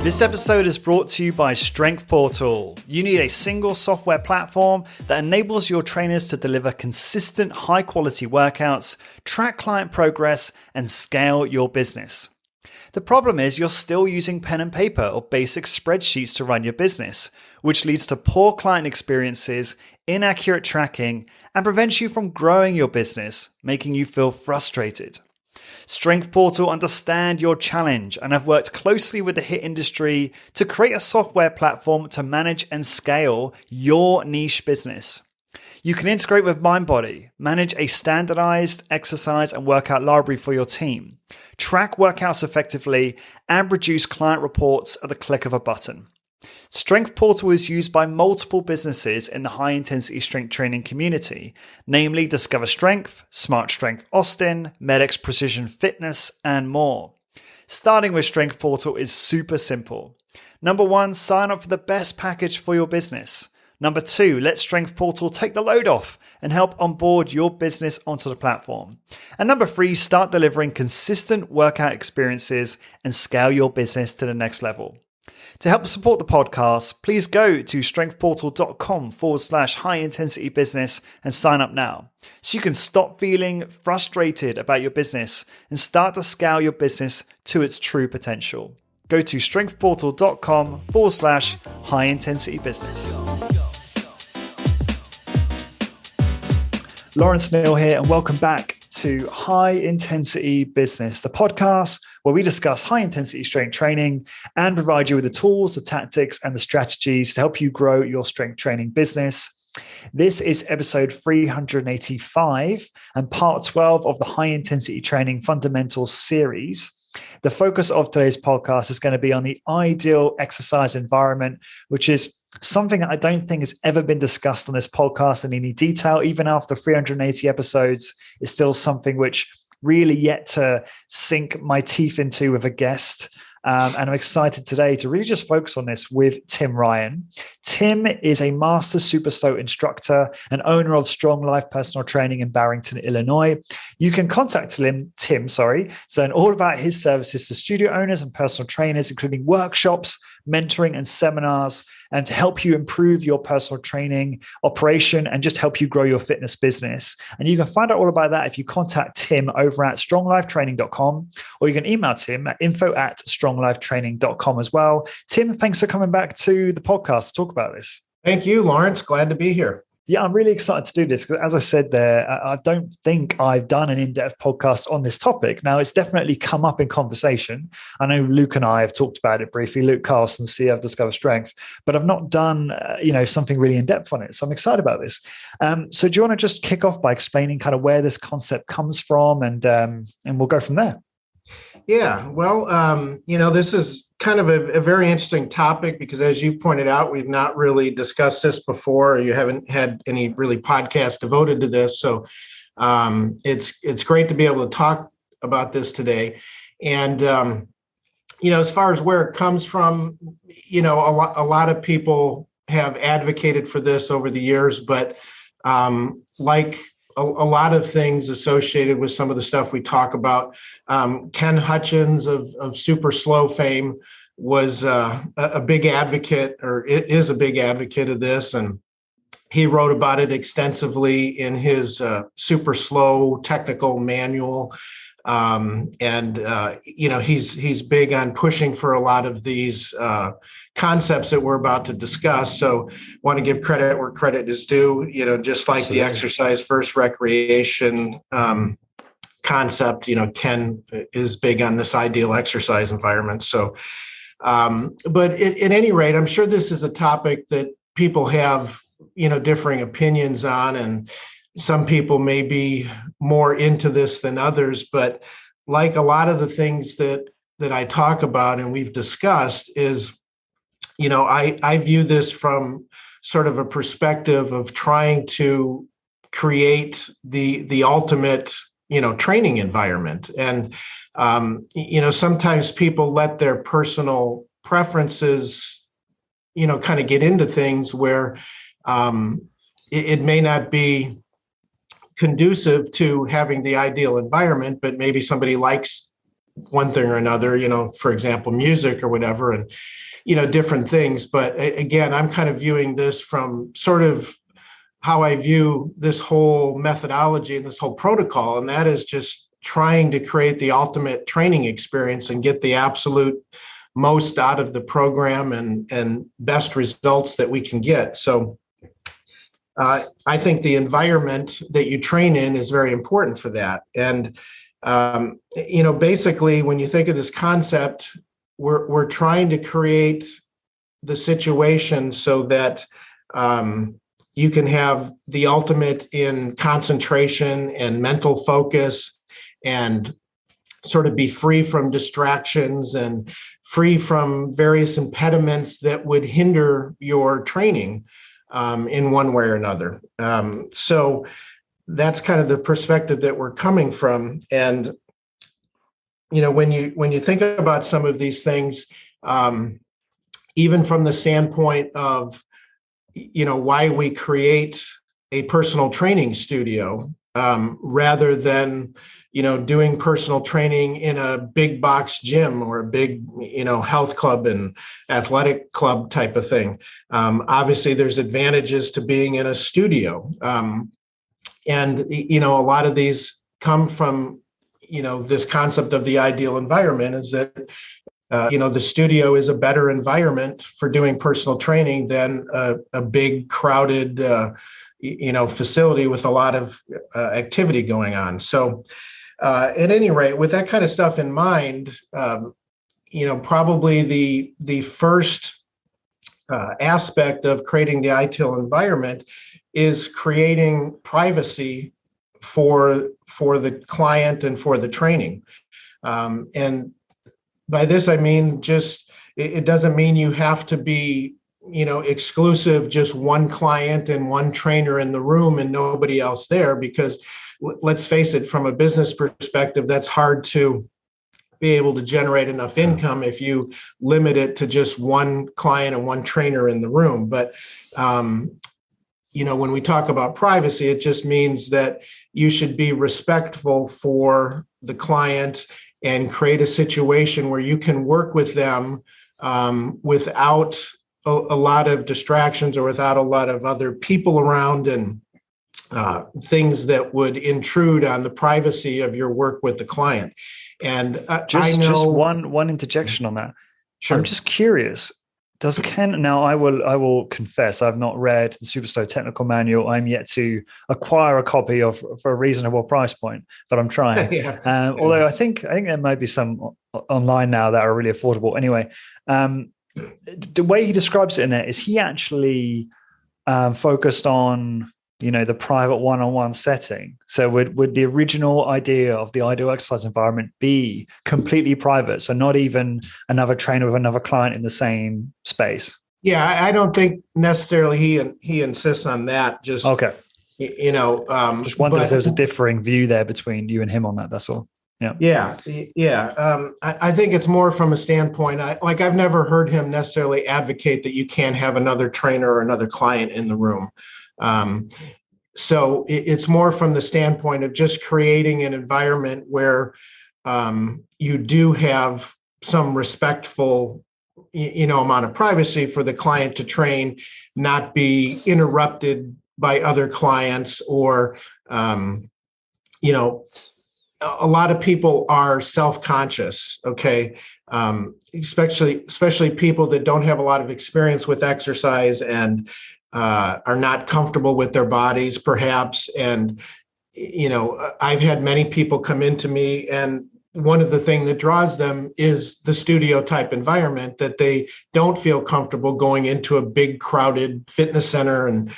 This episode is brought to you by Strength Portal. You need a single software platform that enables your trainers to deliver consistent, high-quality workouts, track client progress, and scale your business. The problem is you're still using pen and paper or basic spreadsheets to run your business, which leads to poor client experiences, inaccurate tracking, and prevents you from growing your business, making you feel frustrated. Strength Portal understand your challenge and have worked closely with the HIIT industry to create a software platform to manage and scale your niche business. You can integrate with MindBody, manage a standardized exercise and workout library for your team, track workouts effectively, and produce client reports at the click of a button. Strength Portal is used by multiple businesses in the high-intensity strength training community, namely Discover Strength, Smart Strength Austin, MedX Precision Fitness, and more. Starting with Strength Portal is super simple. Number 1, sign up for the best package for your business. Number 2, let Strength Portal take the load off and help onboard your business onto the platform. And number 3, start delivering consistent workout experiences and scale your business to the next level. To help support the podcast, please go to strengthportal.com/high intensity business and sign up now so you can stop feeling frustrated about your business and start to scale your business to its true potential. Go to strengthportal.com/high intensity business. Lawrence Neal here, and welcome back to High Intensity Business, the podcast where we discuss high intensity strength training and provide you with the tools, the tactics, and the strategies to help you grow your strength training business. This is episode 385 and part 12 of the High Intensity Training Fundamentals series. The focus of today's podcast is going to be on the ideal exercise environment, which is something that I don't think has ever been discussed on this podcast in any detail. Even after 380 episodes, it's still something which really yet to sink my teeth into with a guest. And I'm excited today to really just focus on this with Tim Ryan. Tim is a master super slow instructor and owner of Strong Life Personal Training in Barrington, Illinois. You can contact Tim, to learn all about his services to studio owners and personal trainers, including workshops, mentoring, and seminars, and to help you improve your personal training operation and just help you grow your fitness business. And you can find out all about that if you contact Tim over at stronglifetraining.com, or you can email Tim at info@stronglifetraining.com as well. Tim, thanks for coming back to the podcast to talk about this. Thank you, Lawrence. Glad to be here. Yeah, I'm really excited to do this because, as I said there, I don't think I've done an in-depth podcast on this topic. Now, it's definitely come up in conversation. I know Luke and I have talked about it briefly, Luke Carlson, CEO of Discover Strength, but I've not done something really in-depth on it. So I'm excited about this. So do you want to just kick off by explaining kind of where this concept comes from, and we'll go from there? Yeah, well, this is kind of a very interesting topic because, as you've pointed out, we've not really discussed this before. Or you haven't had any really podcasts devoted to this. So it's great to be able to talk about this today. And, as far as where it comes from, a lot of people have advocated for this over the years, but like a lot of things associated with some of the stuff we talk about. Ken Hutchins of Super Slow fame was a big advocate, or is a big advocate of this. And he wrote about it extensively in his Super Slow technical manual. He's big on pushing for a lot of these concepts that we're about to discuss. So want to give credit where credit is due, just like Absolutely. The exercise first recreation concept, Ken is big on this ideal exercise environment. So, but at any rate, I'm sure this is a topic that people have, differing opinions on, and some people may be more into this than others, but like a lot of the things that I talk about and we've discussed is, I view this from sort of a perspective of trying to create the ultimate, training environment. And, sometimes people let their personal preferences, kind of get into things where it may not be conducive to having the ideal environment, but maybe somebody likes one thing or another, for example, music or whatever, and, different things. But again, I'm kind of viewing this from sort of how I view this whole methodology and this whole protocol. And that is just trying to create the ultimate training experience and get the absolute most out of the program and best results that we can get. So I think the environment that you train in is very important for that. And, basically, when you think of this concept, we're trying to create the situation so that you can have the ultimate in concentration and mental focus and sort of be free from distractions and free from various impediments that would hinder your training in one way or another. So that's kind of the perspective that we're coming from. And, when you think about some of these things, even from the standpoint of, why we create a personal training studio rather than, doing personal training in a big box gym or a big, health club and athletic club type of thing. Obviously, there's advantages to being in a studio. And, a lot of these come from, this concept of the ideal environment is that, the studio is a better environment for doing personal training than a big crowded, facility with a lot of activity going on. So at any rate, with that kind of stuff in mind, probably the first aspect of creating the ideal environment is creating privacy for the client and for the training. And by this, I mean, just, it doesn't mean you have to be, exclusive, just one client and one trainer in the room and nobody else there, because let's face it, from a business perspective, that's hard to be able to generate enough income if you limit it to just one client and one trainer in the room. But, when we talk about privacy, it just means that you should be respectful for the client and create a situation where you can work with them without a lot of distractions or without a lot of other people around and things that would intrude on the privacy of your work with the client. And just one interjection on that. Sure. I'm just curious. Does Ken, now I will confess, I've not read the Superstar technical manual. I'm yet to acquire a copy of for a reasonable price point, but I'm trying. Although I think there might be some online now that are really affordable. Anyway, the way he describes it in it, is he actually focused on, the private one-on-one setting? So would the original idea of the ideal exercise environment be completely private? So not even another trainer with another client in the same space? Yeah, I don't think necessarily he insists on that. Just, okay. Just wondered if there was a differing view there between you and him on that. That's all. Yeah. I think it's more from a standpoint, I've never heard him necessarily advocate that you can't have another trainer or another client in the room. So it's more from the standpoint of just creating an environment where you do have some respectful, amount of privacy for the client to train, not be interrupted by other clients or, a lot of people are self-conscious, okay? Especially people that don't have a lot of experience with exercise and are not comfortable with their bodies, perhaps. And, I've had many people come into me, and one of the things that draws them is the studio type environment, that they don't feel comfortable going into a big crowded fitness center and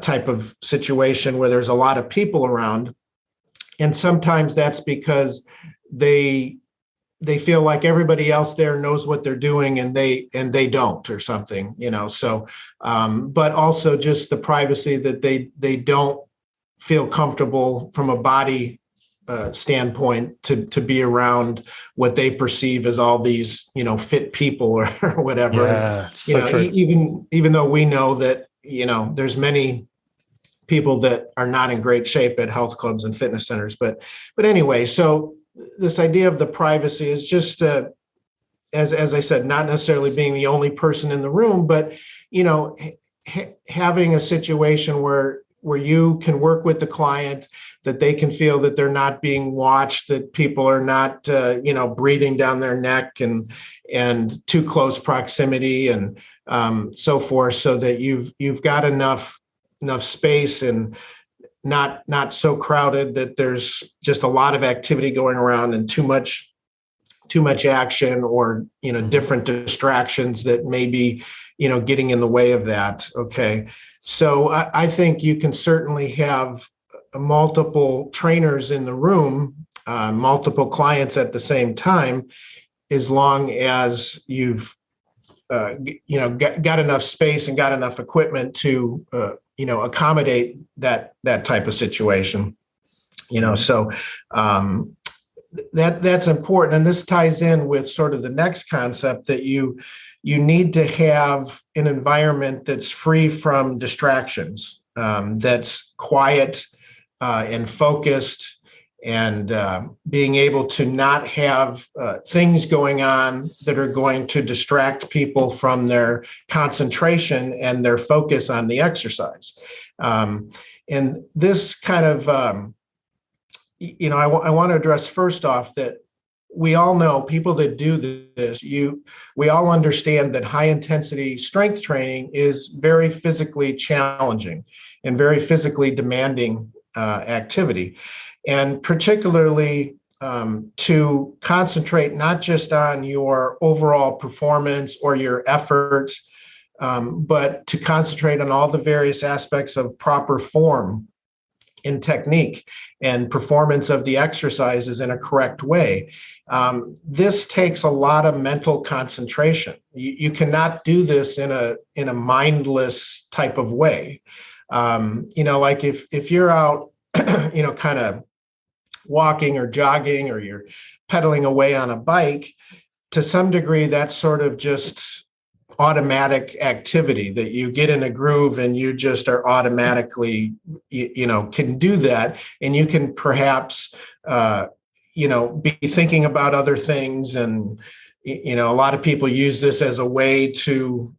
type of situation where there's a lot of people around. And sometimes that's because they feel like everybody else there knows what they're doing and they don't, or something, so but also just the privacy that they don't feel comfortable from a body standpoint to be around what they perceive as all these fit people or whatever. Yeah, so true. Even though we know that there's many people that are not in great shape at health clubs and fitness centers, but anyway, so this idea of the privacy is just, as I said, not necessarily being the only person in the room, but, having a situation where you can work with the client, that they can feel that they're not being watched, that people are not, breathing down their neck and too close proximity and so forth, so that you've got enough space and not so crowded that there's just a lot of activity going around and too much action or, different distractions that may be, getting in the way of that. Okay. So I think you can certainly have multiple trainers in the room, multiple clients at the same time, as long as you've, got enough space and got enough equipment to, accommodate that type of situation. So that's important. And this ties in with sort of the next concept, that you need to have an environment that's free from distractions, that's quiet and focused, and being able to not have things going on that are going to distract people from their concentration and their focus on the exercise. And this kind of, I want to address first off that we all know, people that do this, we all understand that high intensity strength training is very physically challenging and very physically demanding activity. And particularly to concentrate not just on your overall performance or your efforts, but to concentrate on all the various aspects of proper form and technique and performance of the exercises in a correct way. This takes a lot of mental concentration. You cannot do this in a mindless type of way. Like if you're out, kind of walking or jogging, or you're pedaling away on a bike, to some degree, that's sort of just automatic activity that you get in a groove and you just are automatically, can do that. And you can perhaps, be thinking about other things. And, a lot of people use this as a way to,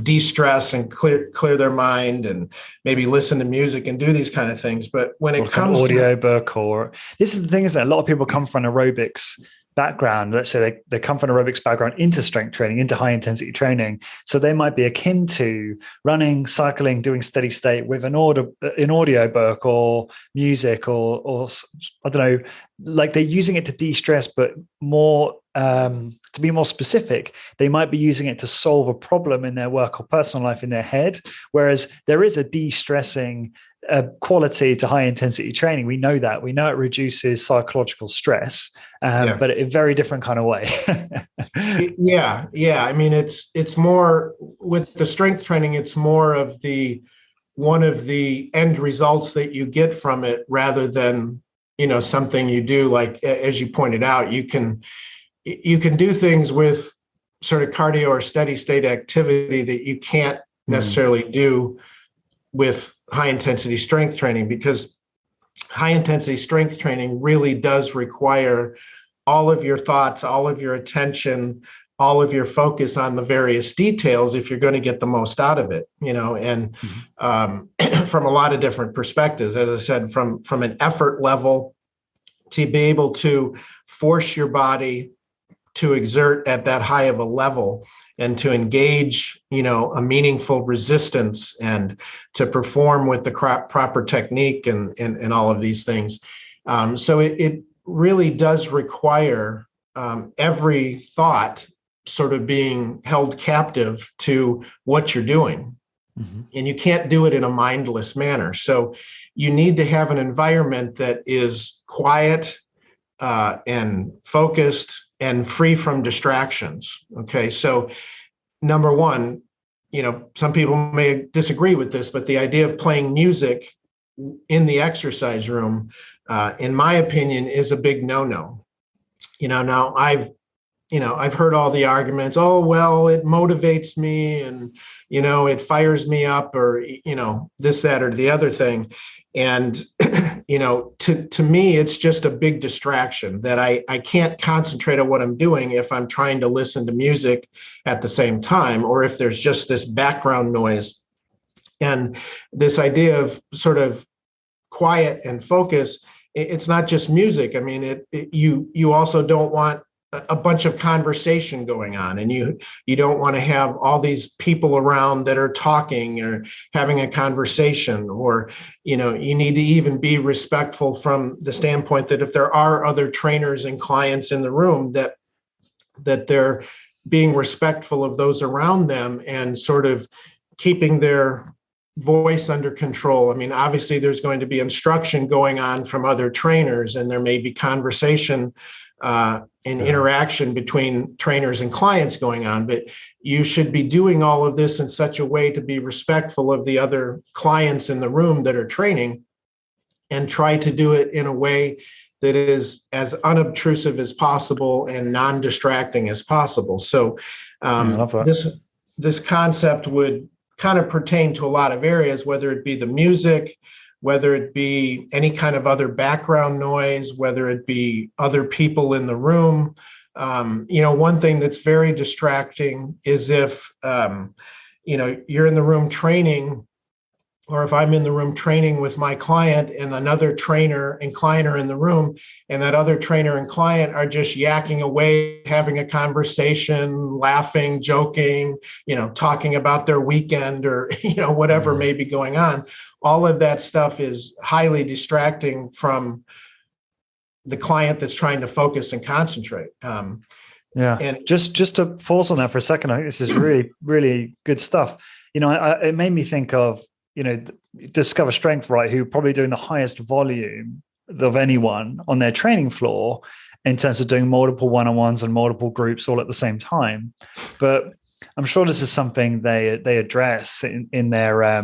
de-stress and clear their mind and maybe listen to music and do these kind of things. But when it comes to audiobook, or this is the thing, is that a lot of people come from aerobics background. Let's say they come from an aerobics background into strength training, into high intensity training. So they might be akin to running, cycling, doing steady state with an audio book or music or I don't know, like they're using it to de-stress, but more to be more specific, they might be using it to solve a problem in their work or personal life in their head. Whereas there is a de-stressing quality to high intensity training. We know that. We know it reduces psychological stress, but in a very different kind of way. Yeah. I mean, it's more with the strength training, it's more of one of the end results that you get from it, rather than, something you do. Like, as you pointed out, you can do things with sort of cardio or steady state activity that you can't necessarily do with high intensity strength training, because high intensity strength training really does require all of your thoughts, all of your attention, all of your focus on the various details if you're going to get the most out of it, and from a lot of different perspectives. As I said, from an effort level, to be able to force your body to exert at that high of a level and to engage, a meaningful resistance and to perform with the proper technique and all of these things. So it really does require every thought sort of being held captive to what you're doing. Mm-hmm. And you can't do it in a mindless manner. So you need to have an environment that is quiet and focused and free from distractions. Okay, so number one, some people may disagree with this, but the idea of playing music in the exercise room, in my opinion, is a big no-no. Now I've heard all the arguments. Oh, well, it motivates me, and it fires me up, or this, that, or the other thing. And to me, it's just a big distraction that I can't concentrate on what I'm doing if I'm trying to listen to music at the same time, or if there's just this background noise. And this idea of sort of quiet and focus, it's not just music. I mean, you also don't want a bunch of conversation going on, and you don't want to have all these people around that are talking or having a conversation, or you need to even be respectful from the standpoint that if there are other trainers and clients in the room, that they're being respectful of those around them and sort of keeping their voice under control. I mean, obviously there's going to be instruction going on from other trainers, and there may be conversation and interaction between trainers and clients going on, but you should be doing all of this in such a way to be respectful of the other clients in the room that are training, and try to do it in a way that is as unobtrusive as possible and non-distracting as possible. So I love that. this concept would kind of pertain to a lot of areas, whether it be the music, whether it be any kind of other background noise, whether it be other people in the room. One thing that's very distracting is if, you're in the room training, or if I'm in the room training with my client and another trainer and client are in the room, and that other trainer and client are just yakking away, having a conversation, laughing, joking, talking about their weekend, or, whatever may be going on. All of that stuff is highly distracting from the client that's trying to focus and concentrate. And just to pause on that for a second, I think this is really, really good stuff. It made me think of, Discover Strength, right, who are probably doing the highest volume of anyone on their training floor in terms of doing multiple one-on-ones and multiple groups all at the same time. But I'm sure this is something they address in their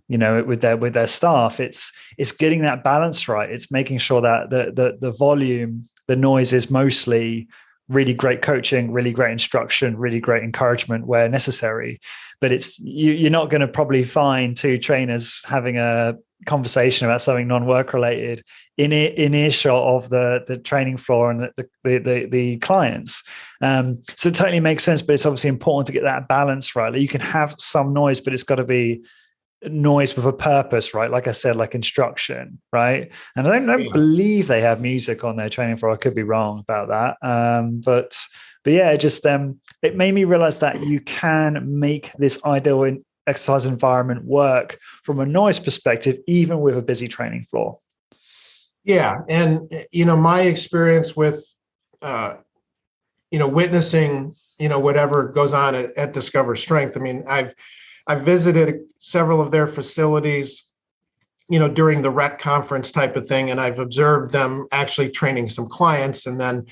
with their staff. It's getting that balance right. It's making sure that the volume, the noise is mostly really great coaching, really great instruction, really great encouragement where necessary. But you're not going to probably find two trainers having a conversation about something non-work related in earshot of the training floor and the clients. So it totally makes sense, but it's obviously important to get that balance right. Like you can have some noise, but it's got to be noise with a purpose, right? Like I said, like instruction, right? And I don't believe they have music on their training floor. I could be wrong about that. But yeah, it made me realize that you can make this ideal exercise environment work from a noise perspective, even with a busy training floor. Yeah. And, my experience with, witnessing, whatever goes on at Discover Strength. I mean, I've visited several of their facilities, during the rec conference type of thing, and I've observed them actually training some clients. And then,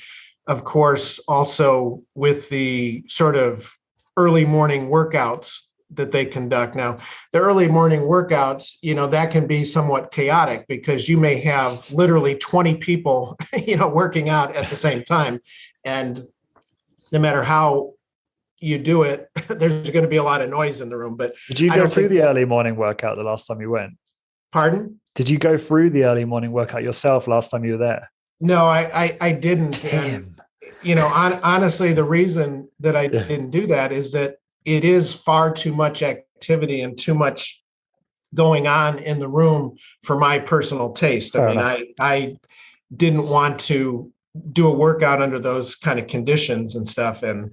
of course, also with the sort of early morning workouts that they conduct. Now, the early morning workouts, that can be somewhat chaotic because you may have literally 20 people, working out at the same time. And no matter how you do it, there's going to be a lot of noise in the room. But did you go through the early morning workout the last time you went? Pardon? Did you go through the early morning workout yourself last time you were there? No, I didn't. Damn. And, honestly, the reason that I didn't do that is that it is far too much activity and too much going on in the room for my personal taste. Fair enough. I didn't want to do a workout under those kind of conditions and stuff. And,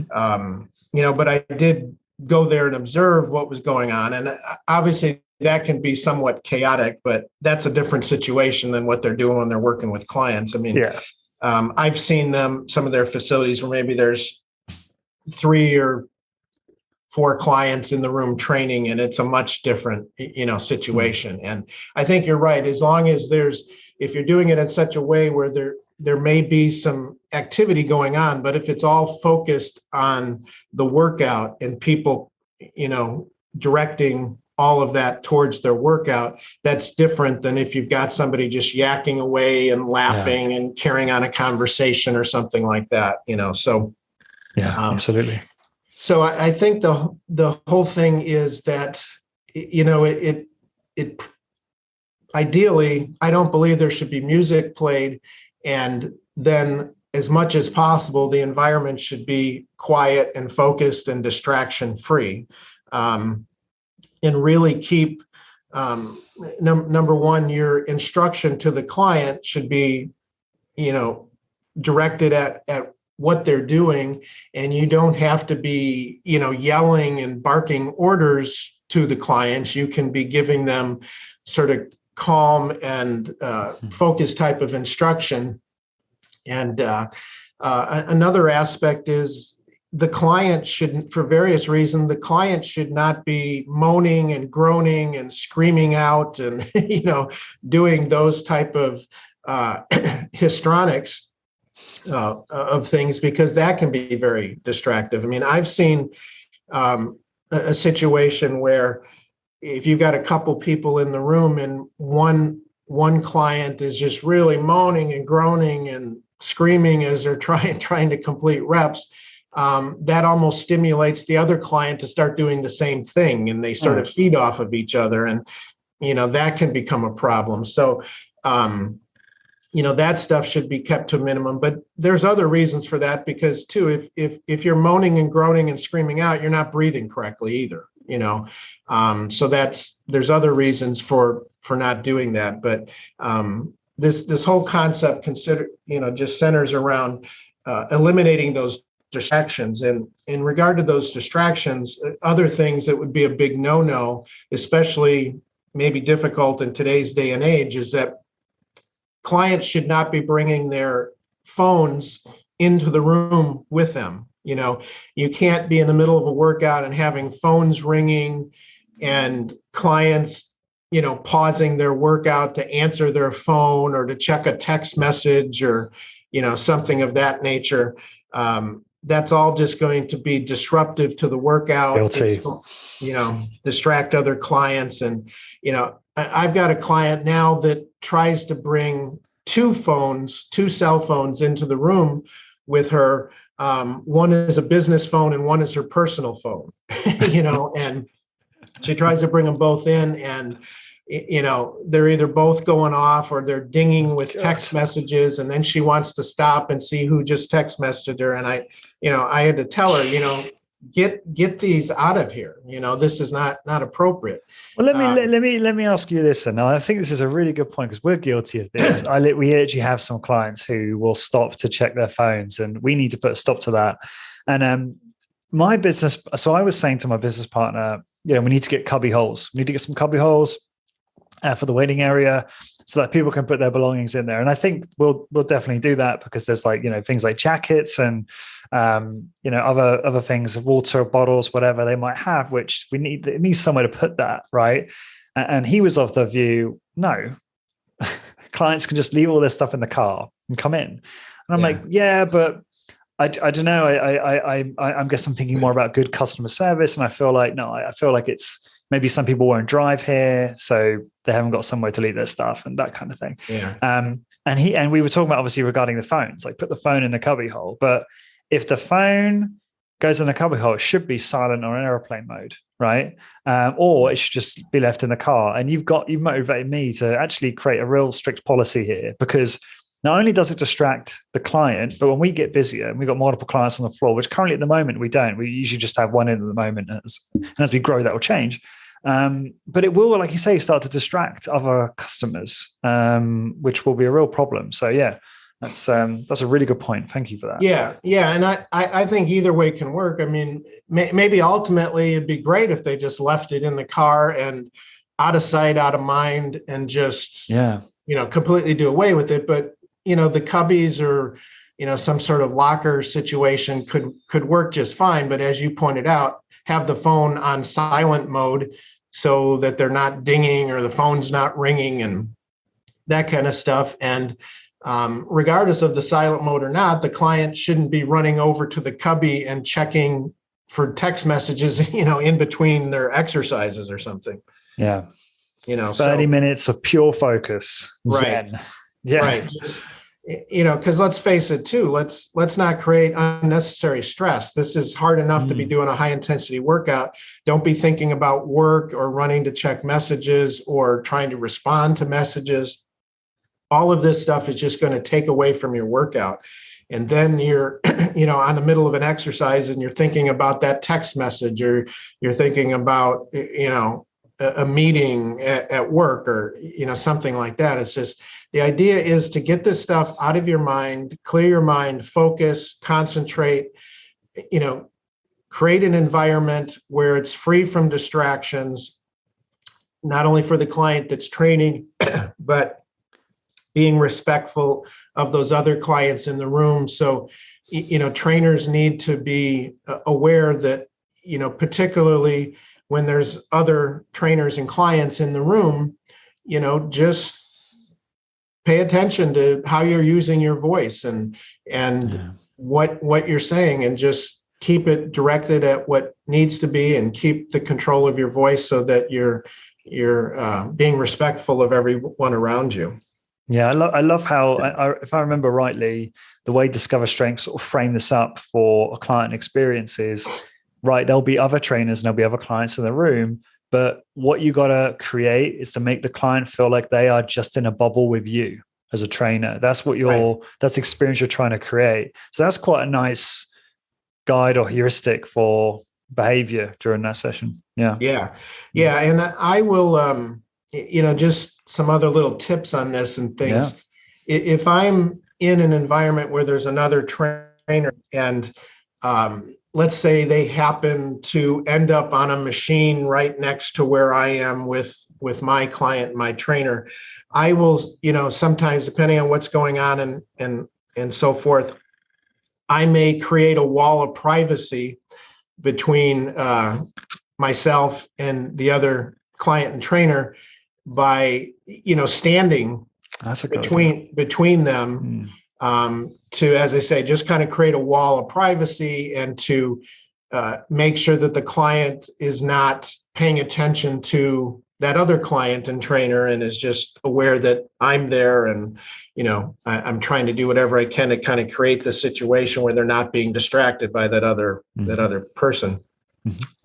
but I did go there and observe what was going on. And obviously that can be somewhat chaotic, but that's a different situation than what they're doing when they're working with clients. I mean, I've seen some of their facilities where maybe there's 3 or 4 clients in the room training, and it's a much different, situation. And I think you're right. As long as if you're doing it in such a way where there may be some activity going on, but if it's all focused on the workout and people, directing all of that towards their workout, that's different than if you've got somebody just yakking away and laughing and carrying on a conversation or something like that, so. Yeah, absolutely. So I think the whole thing is that, it ideally, I don't believe there should be music played. And then as much as possible, the environment should be quiet and focused and distraction free. And really keep, number one, your instruction to the client should be, directed at what they're doing. And you don't have to be, yelling and barking orders to the clients. You can be giving them sort of calm and focused type of instruction. And another aspect is the client shouldn't, for various reasons, the client should not be moaning and groaning and screaming out and, doing those type of histrionics of things, because that can be very distractive. I mean, I've seen a situation where if you've got a couple people in the room and one client is just really moaning and groaning and screaming as they're trying to complete reps, that almost stimulates the other client to start doing the same thing, and they sort of feed off of each other, and that can become a problem. So that stuff should be kept to a minimum. But there's other reasons for that, because too, if you're moaning and groaning and screaming out, you're not breathing correctly either. So there's other reasons for not doing that. But this whole concept just centers around eliminating those distractions. And in regard to those distractions, other things that would be a big no-no, especially maybe difficult in today's day and age, is that clients should not be bringing their phones into the room with them. You can't be in the middle of a workout and having phones ringing and clients, pausing their workout to answer their phone or to check a text message or, something of that nature. That's all just going to be disruptive to the workout. Distract other clients. And, I've got a client now that tries to bring two cell phones into the room with her. One is a business phone and one is her personal phone, and she tries to bring them both in, and, they're either both going off or they're dinging with text messages. And then she wants to stop and see who just text messaged her. And I had to tell her, get these out of here. This is not appropriate. Well, let me ask you this. And I think this is a really good point, because we're guilty of this. We actually have some clients who will stop to check their phones, and we need to put a stop to that. And my business, so I was saying to my business partner, we need to get cubby holes. We need to get some cubby holes for the waiting area so that people can put their belongings in there. And I think we'll definitely do that, because there's things like jackets and other things, water bottles, whatever they might have, which it needs somewhere to put that, right? And he was of the view, no, clients can just leave all their stuff in the car and come in. And I'm like, yeah, but I don't know. I guess I'm thinking more about good customer service. And I feel like it's maybe some people won't drive here, so they haven't got somewhere to leave their stuff and that kind of thing. Yeah. And we were talking about, obviously, regarding the phones, like put the phone in the cubby hole. But if the phone goes in the cubby hole, it should be silent or in airplane mode, right? Or it should just be left in the car. And you've motivated me to actually create a real strict policy here, because not only does it distract the client, but when we get busier and we've got multiple clients on the floor, which currently at the moment we don't, we usually just have one in at the moment. And as we grow, that will change. But it will, like you say, start to distract other customers, which will be a real problem. So yeah, that's a really good point. Thank you for that. Yeah. And I think either way can work. I mean, maybe ultimately it'd be great if they just left it in the car and out of sight, out of mind, and just, completely do away with it. But, the cubbies or, some sort of locker situation could work just fine. But as you pointed out, have the phone on silent mode so that they're not dinging or the phone's not ringing and that kind of stuff. And regardless of the silent mode or not, the client shouldn't be running over to the cubby and checking for text messages, in between their exercises or something. Yeah. 30 minutes of pure focus. Right. Zen. Yeah. Right. because let's face it too, let's not create unnecessary stress. This is hard enough to be doing a high intensity workout. Don't be thinking about work or running to check messages or trying to respond to messages. All of this stuff is just going to take away from your workout. And then you're, on the middle of an exercise and you're thinking about that text message, or you're thinking about, a meeting at work, or, something like that. It's just, the idea is to get this stuff out of your mind, clear your mind, focus, concentrate, create an environment where it's free from distractions, not only for the client that's training, but being respectful of those other clients in the room. So, trainers need to be aware that, particularly when there's other trainers and clients in the room, just pay attention to how you're using your voice and what you're saying, and just keep it directed at what needs to be, and keep the control of your voice so that you're being respectful of everyone around you. Yeah, I love how, if I remember rightly, the way Discover Strength sort of frame this up for a client experience is, right, there'll be other trainers and there'll be other clients in the room, but what you got to create is to make the client feel like they are just in a bubble with you as a trainer. That's what that's the experience you're trying to create. So that's quite a nice guide or heuristic for behavior during that session. Yeah. And I will, just some other little tips on this and things. Yeah. If I'm in an environment where there's another trainer, and let's say they happen to end up on a machine right next to where I am with my client, my trainer, I will, sometimes, depending on what's going on and so forth, I may create a wall of privacy between myself and the other client and trainer by, standing between them, to, as I say, just kind of create a wall of privacy, and to make sure that the client is not paying attention to that other client and trainer, and is just aware that I'm there, and I'm trying to do whatever I can to kind of create the situation where they're not being distracted by that other person.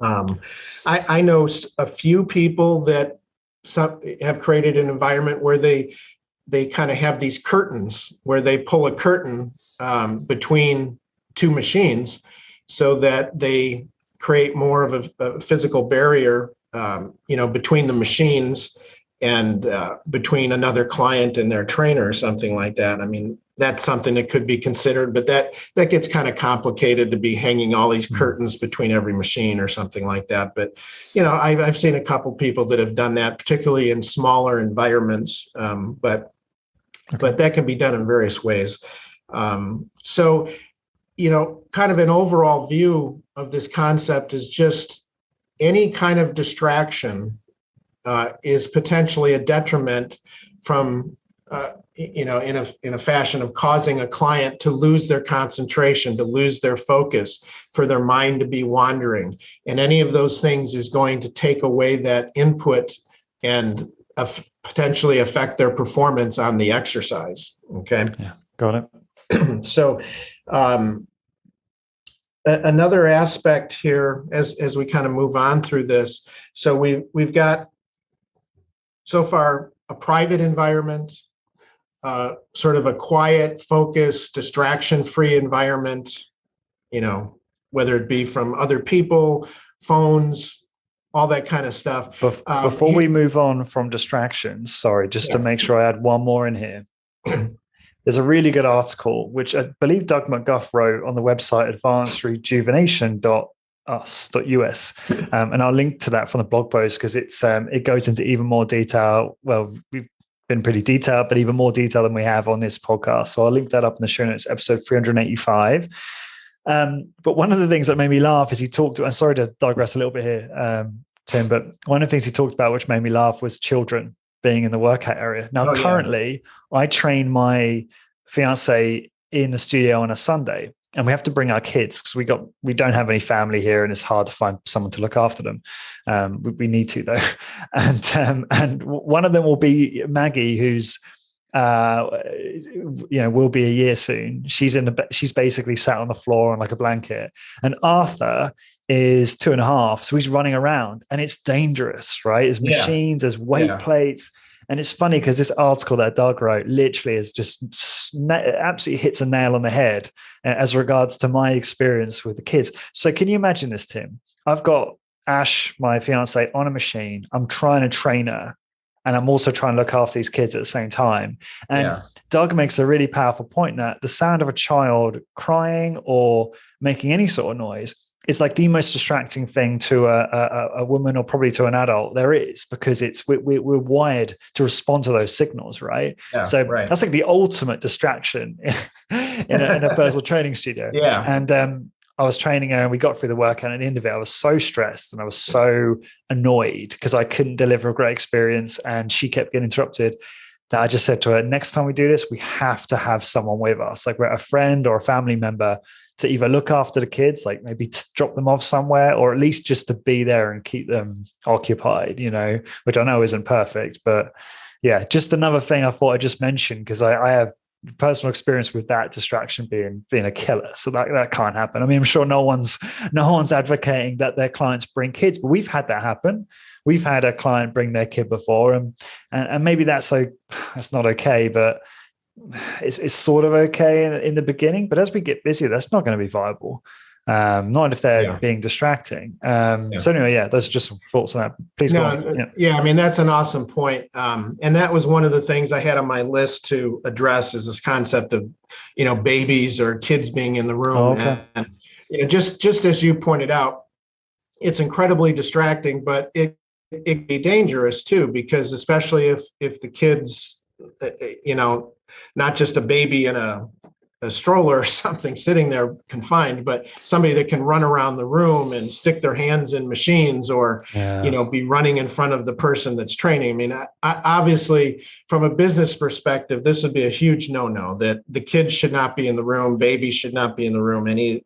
I know a few people that have created an environment where they kind of have these curtains, where they pull a curtain between two machines, so that they create more of a physical barrier, between the machines and between another client and their trainer, or something like that. I mean, that's something that could be considered, but that gets kind of complicated to be hanging all these curtains between every machine or something like that. But, I've seen a couple people that have done that, particularly in smaller environments, but that can be done in various ways. So, kind of an overall view of this concept is just any kind of distraction is potentially a detriment from, in a fashion of causing a client to lose their concentration, to lose their focus, for their mind to be wandering. And any of those things is going to take away that input and potentially affect their performance on the exercise. Okay. Yeah, got it. So, another aspect here, as we kind of move on through this, so we've got so far a private environment, sort of a quiet, focused, distraction-free environment, whether it be from other people, phones, all that kind of stuff. Before we move on from distractions, sorry, just to make sure I add one more in here. There's a really good article, which I believe Doug McGuff wrote on the website advancedrejuvenation.us. And I'll link to that from the blog post, because it goes into even more detail. Well, we've been pretty detailed, but even more detail than we have on this podcast. So I'll link that up in the show notes, episode 385. But one of the things that made me laugh is he talked to, I'm sorry to digress a little bit here, Tim, but one of the things he talked about, which made me laugh, was children being in the workout area. Now, currently, I train my fiance in the studio on a Sunday, and we have to bring our kids because we don't have any family here, and it's hard to find someone to look after them. We need to, though. And one of them will be Maggie, who's will be a year soon. She's basically sat on the floor on like a blanket, and Arthur is 2.5, so he's running around, and it's dangerous, right? There's machines, there's weight plates. And it's funny because this article that Doug wrote literally is just absolutely hits a nail on the head as regards to my experience with the kids. So can you imagine this, Tim? I've got Ash, my fiance, on a machine. I'm trying to train her, and I'm also trying to look after these kids at the same time. And Doug makes a really powerful point that the sound of a child crying or making any sort of noise is like the most distracting thing to a woman, or probably to an adult there is, because we're wired to respond to those signals, right? That's like the ultimate distraction in a personal training studio. And I was training her, and we got through the workout, and at the end of it, I was so stressed and I was so annoyed because I couldn't deliver a great experience and she kept getting interrupted, that I just said to her, next time we do this, we have to have someone with us, like we're a friend or a family member, to either look after the kids, like maybe to drop them off somewhere, or at least just to be there and keep them occupied, which I know isn't perfect. But yeah, just another thing I thought I'd just mention, because I have personal experience with that distraction being a killer. So that can't happen. I mean, I'm sure no one's advocating that their clients bring kids, but we've had that happen. We've had a client bring their kid before, and maybe that's not okay, but it's sort of okay in the beginning. But as we get busier, that's not going to be viable. Not if they're being distracting. So anyway, those are just some thoughts on that. Please go on. I mean, that's an awesome point. And that was one of the things I had on my list to address, is this concept of, babies or kids being in the room. Oh, okay. And just as you pointed out, it's incredibly distracting, but it can be dangerous too, because especially if the kids, not just a baby in a stroller or something sitting there confined, but somebody that can run around the room and stick their hands in machines, or be running in front of the person that's training. I mean, I obviously, from a business perspective, this would be a huge no-no, that the kids should not be in the room, babies should not be in the room, any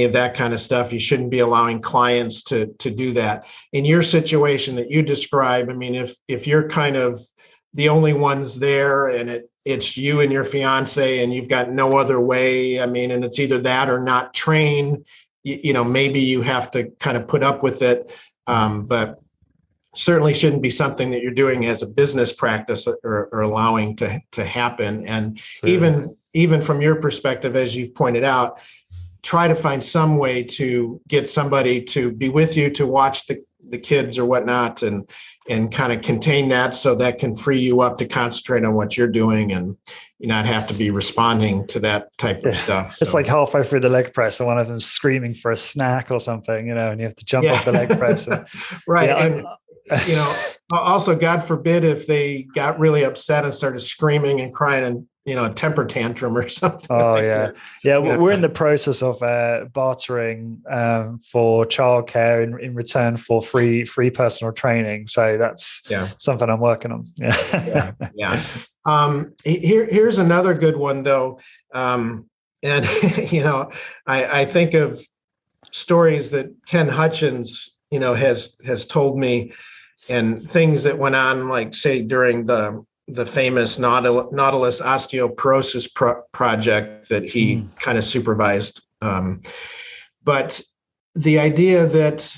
of that kind of stuff. You shouldn't be allowing clients to do that. In your situation that you describe, I mean, if you're kind of the only ones there, and it's you and your fiance, and you've got no other way, I mean, and it's either that or not train, maybe you have to kind of put up with it. But certainly shouldn't be something that you're doing as a business practice or allowing to happen. And even from your perspective, as you've pointed out, try to find some way to get somebody to be with you to watch the kids or whatnot, and kind of contain that, so that can free you up to concentrate on what you're doing, and you not have to be responding to that type of stuff. It's like halfway through the leg press and one of them screaming for a snack or something, and you have to jump off the leg press. Right. And also, God forbid if they got really upset and started screaming and crying and, a temper tantrum or something. Oh, yeah. We're in the process of bartering for childcare in return for free personal training. So that's something I'm working on. Here's another good one, though. And, I think of stories that Ken Hutchins, has told me, and things that went on, like, say, during the famous Nautilus osteoporosis project that he kind of supervised. But the idea that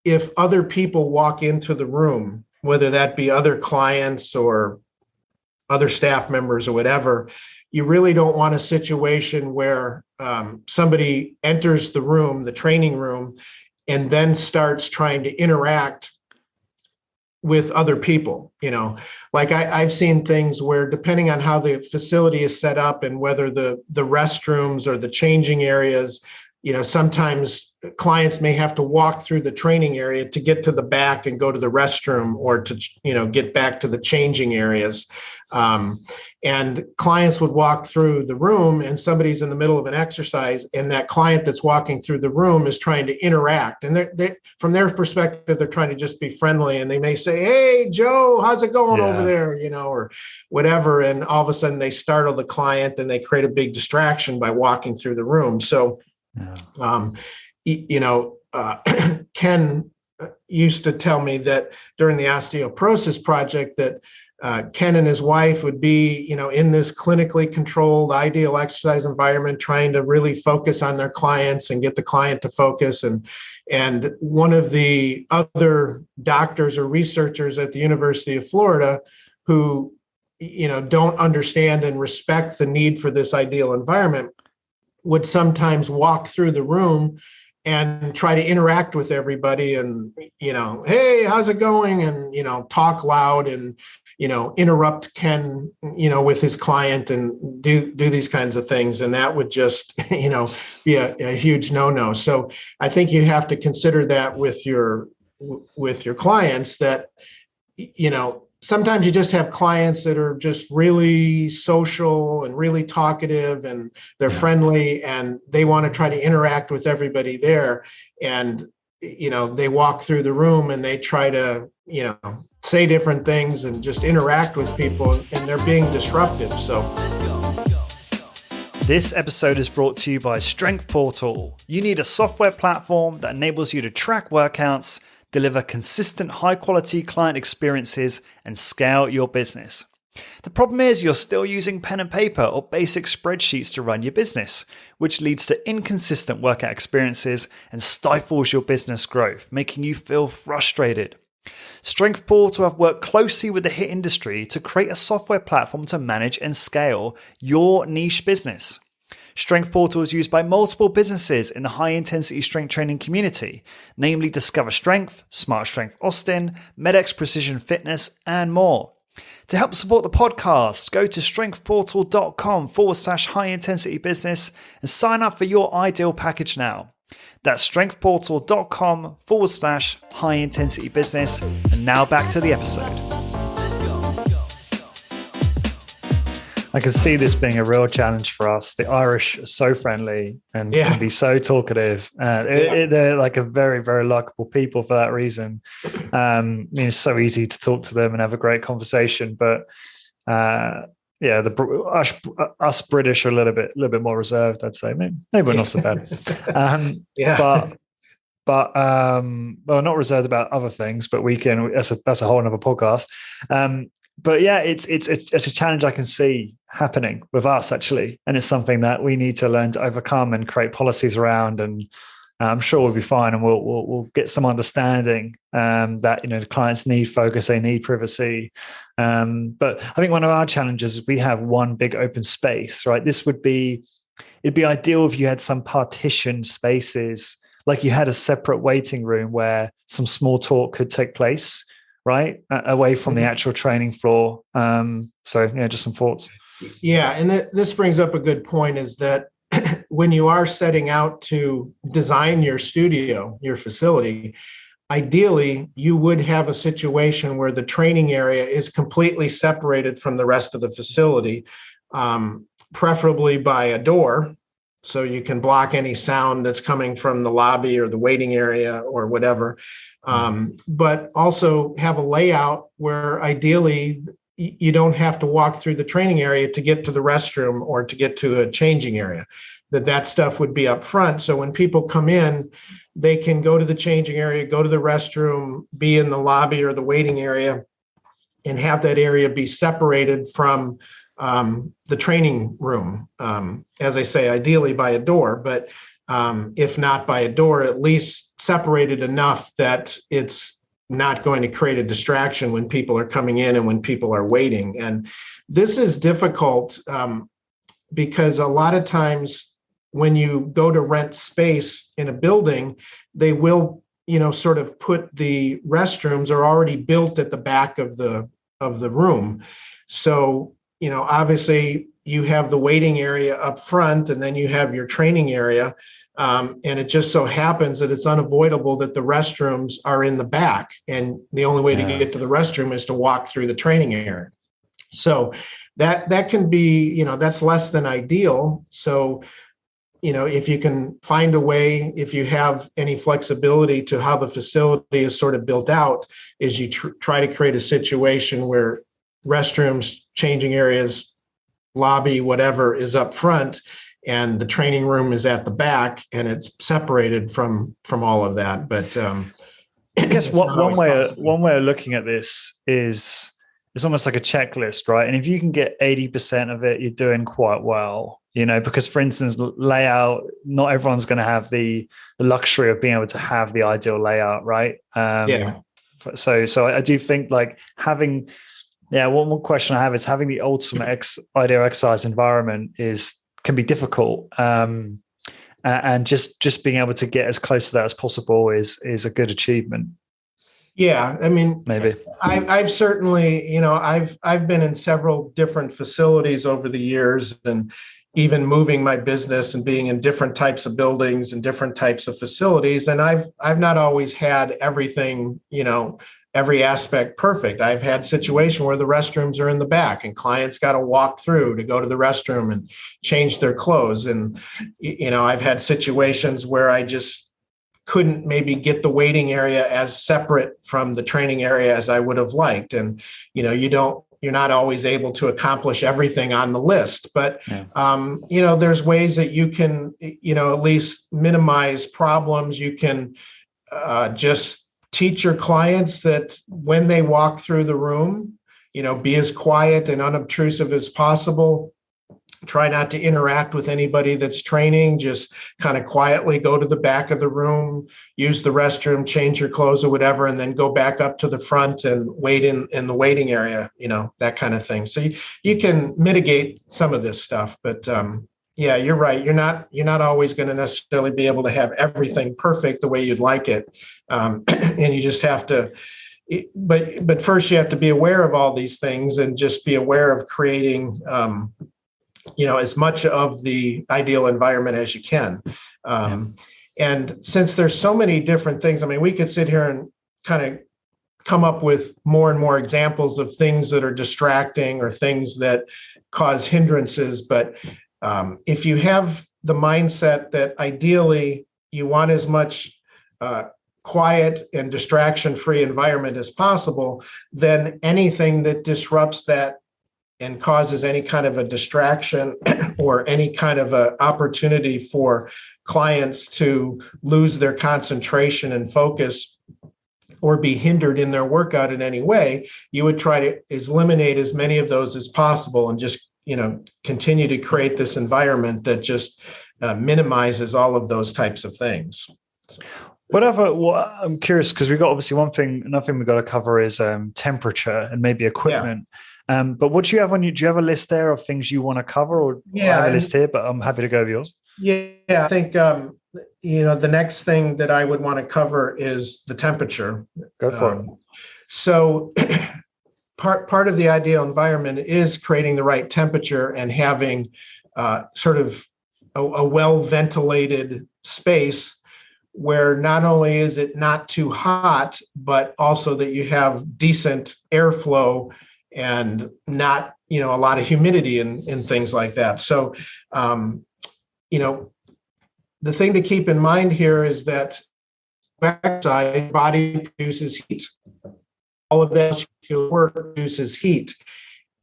if other people walk into the room, whether that be other clients or other staff members or whatever, you really don't want a situation where somebody enters the room, the training room, and then starts trying to interact with other people. Like I've seen things where, depending on how the facility is set up and whether the restrooms or the changing areas, sometimes clients may have to walk through the training area to get to the back and go to the restroom, or to, get back to the changing areas. And clients would walk through the room, and somebody's in the middle of an exercise, and that client that's walking through the room is trying to interact. And they from their perspective, they're trying to just be friendly, and they may say, "Hey, Joe, how's it going over there?" Or whatever. And all of a sudden they startle the client, and they create a big distraction by walking through the room. So, Ken used to tell me that during the osteoporosis project that Ken and his wife would be, in this clinically controlled, ideal exercise environment, trying to really focus on their clients and get the client to focus. And one of the other doctors or researchers at the University of Florida who, don't understand and respect the need for this ideal environment would sometimes walk through the room and try to interact with everybody and, hey, how's it going? And, talk loud and, interrupt Ken, with his client and do these kinds of things. And that would just, be a huge no-no. So I think you have to consider that with your clients that, sometimes you just have clients that are just really social and really talkative and they're friendly and they want to try to interact with everybody there. And, they walk through the room and they try to, say different things and just interact with people and they're being disruptive. So this episode is brought to you by Strength Portal. You need a software platform that enables you to track workouts, deliver consistent high-quality client experiences, and scale your business. The problem is you're still using pen and paper or basic spreadsheets to run your business, which leads to inconsistent workout experiences and stifles your business growth, making you feel frustrated. Strength Portal have worked closely with the HIIT industry to create a software platform to manage and scale your niche business. Strength Portal is used by multiple businesses in the high-intensity strength training community, namely Discover Strength, Smart Strength Austin, MedX Precision Fitness, and more. To help support the podcast, go to strengthportal.com/high-intensity business and sign up for your ideal package now. That's strengthportal.com/high-intensity business. And now back to the episode. I can see this being a real challenge for us. The Irish are so friendly and can be so talkative. They're like a very, very likable people for that reason. It's so easy to talk to them and have a great conversation. But us British are a little bit more reserved, I'd say. Maybe we're not so bad. But not reserved about other things. But we can. That's a whole other podcast. But yeah, it's a challenge I can see happening with us actually, and it's something that we need to learn to overcome and create policies around. And I'm sure we'll be fine, and we'll get some understanding that the clients need focus, they need privacy. But I think one of our challenges is we have one big open space, right? It'd be ideal if you had some partition spaces, like you had a separate waiting room where some small talk could take place. Right, away from the actual training floor. Just some thoughts. Yeah, and this brings up a good point, is that when you are setting out to design your studio, your facility, ideally you would have a situation where the training area is completely separated from the rest of the facility, preferably by a door, so you can block any sound that's coming from the lobby or the waiting area or whatever. But also have a layout where ideally you don't have to walk through the training area to get to the restroom or to get to a changing area, that stuff would be up front. So when people come in, they can go to the changing area, go to the restroom, be in the lobby or the waiting area, and have that area be separated from the training room. As I say, ideally by a door, but if not by a door, at least separated enough that it's not going to create a distraction when people are coming in and when people are waiting. And this is difficult because a lot of times when you go to rent space in a building, they will, sort of put the restrooms are already built at the back of the room. So, obviously you have the waiting area up front and then you have your training area. And it just so happens that it's unavoidable that the restrooms are in the back. And the only way to get to the restroom is to walk through the training area. So that can be, that's less than ideal. So, if you can find a way, if you have any flexibility to how the facility is sort of built out, is you try to create a situation where restrooms, changing areas, lobby, whatever is up front, and the training room is at the back, and it's separated from all of that. But I guess It's not always possible. one way of looking at this is it's almost like a checklist, right? And if you can get 80% of it, you're doing quite well, because for instance, layout, not everyone's going to have the luxury of being able to have the ideal layout, right? Yeah. So I do think like having, one more question I have is having the ultimate ideal exercise environment can be difficult. And just being able to get as close to that as possible is a good achievement. Yeah, I mean, maybe I've certainly, I've been in several different facilities over the years, and even moving my business and being in different types of buildings and different types of facilities. And I've not always had everything, every aspect perfect. I've had situation where the restrooms are in the back and clients got to walk through to go to the restroom and change their clothes. And, I've had situations where I just couldn't maybe get the waiting area as separate from the training area as I would have liked. And, you're not always able to accomplish everything on the list, but, there's ways that you can, at least minimize problems. You can just teach your clients that when they walk through the room, be as quiet and unobtrusive as possible. Try not to interact with anybody that's training. Just kind of quietly go to the back of the room, use the restroom, change your clothes or whatever, and then go back up to the front and wait in the waiting area, that kind of thing. So you can mitigate some of this stuff, but you're right. You're not always going to necessarily be able to have everything perfect the way you'd like it. And you just have to, but first you have to be aware of all these things and just be aware of creating, as much of the ideal environment as you can. And since there's so many different things, I mean, we could sit here and kind of come up with more and more examples of things that are distracting or things that cause hindrances. But if you have the mindset that ideally you want as much quiet and distraction-free environment as possible, then anything that disrupts that and causes any kind of a distraction or any kind of a opportunity for clients to lose their concentration and focus or be hindered in their workout in any way, you would try to eliminate as many of those as possible and just, continue to create this environment that just minimizes all of those types of things. I'm curious because we've got obviously another thing we've got to cover is temperature and maybe equipment. But what do you have on you? Do you have a list there of things you want to cover, or I have a list here, but I'm happy to go with yours. Yeah, I think the next thing that I would want to cover is the temperature. Go for it. So part of the ideal environment is creating the right temperature and having sort of a well-ventilated space where not only is it not too hot, but also that you have decent airflow and not, a lot of humidity and things like that. So, the thing to keep in mind here is that exercise, body produces heat. All of that work produces heat.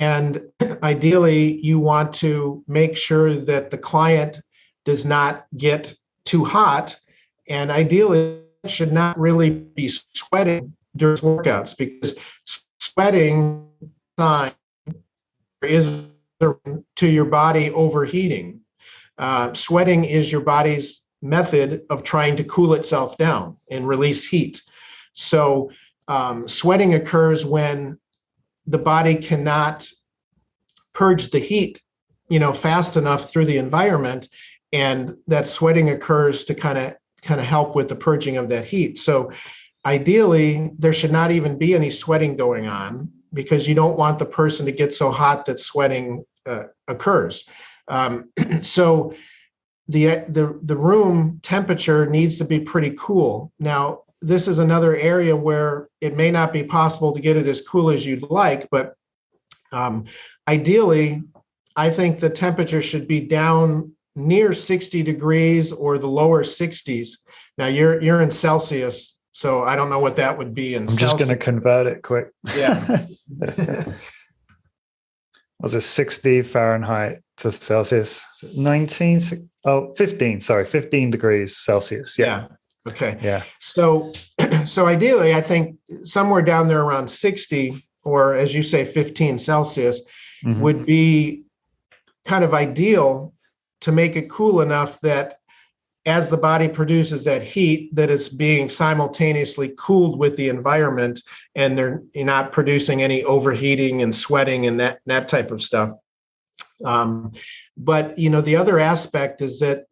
And ideally, you want to make sure that the client does not get too hot. And ideally, should not really be sweating during workouts, because sweating sign is to your body overheating. Sweating is your body's method of trying to cool itself down and release heat. So sweating occurs when the body cannot purge the heat, fast enough through the environment, and that sweating occurs to kind of help with the purging of that heat. So ideally, there should not even be any sweating going on, because you don't want the person to get so hot that sweating occurs. So the room temperature needs to be pretty cool. Now, this is another area where it may not be possible to get it as cool as you'd like, but ideally, I think the temperature should be down near 60 degrees or the lower 60s. Now you're in Celsius, so I don't know what that would be in Celsius. I'm just going to convert it quick. Yeah. Was it 60 Fahrenheit to Celsius? 15 degrees Celsius. Yeah. Okay. Yeah. So So ideally, I think somewhere down there around 60, or as you say, 15 Celsius would be kind of ideal to make it cool enough that as the body produces that heat, that it's being simultaneously cooled with the environment, and you're not producing any overheating and sweating and that type of stuff. But the other aspect is that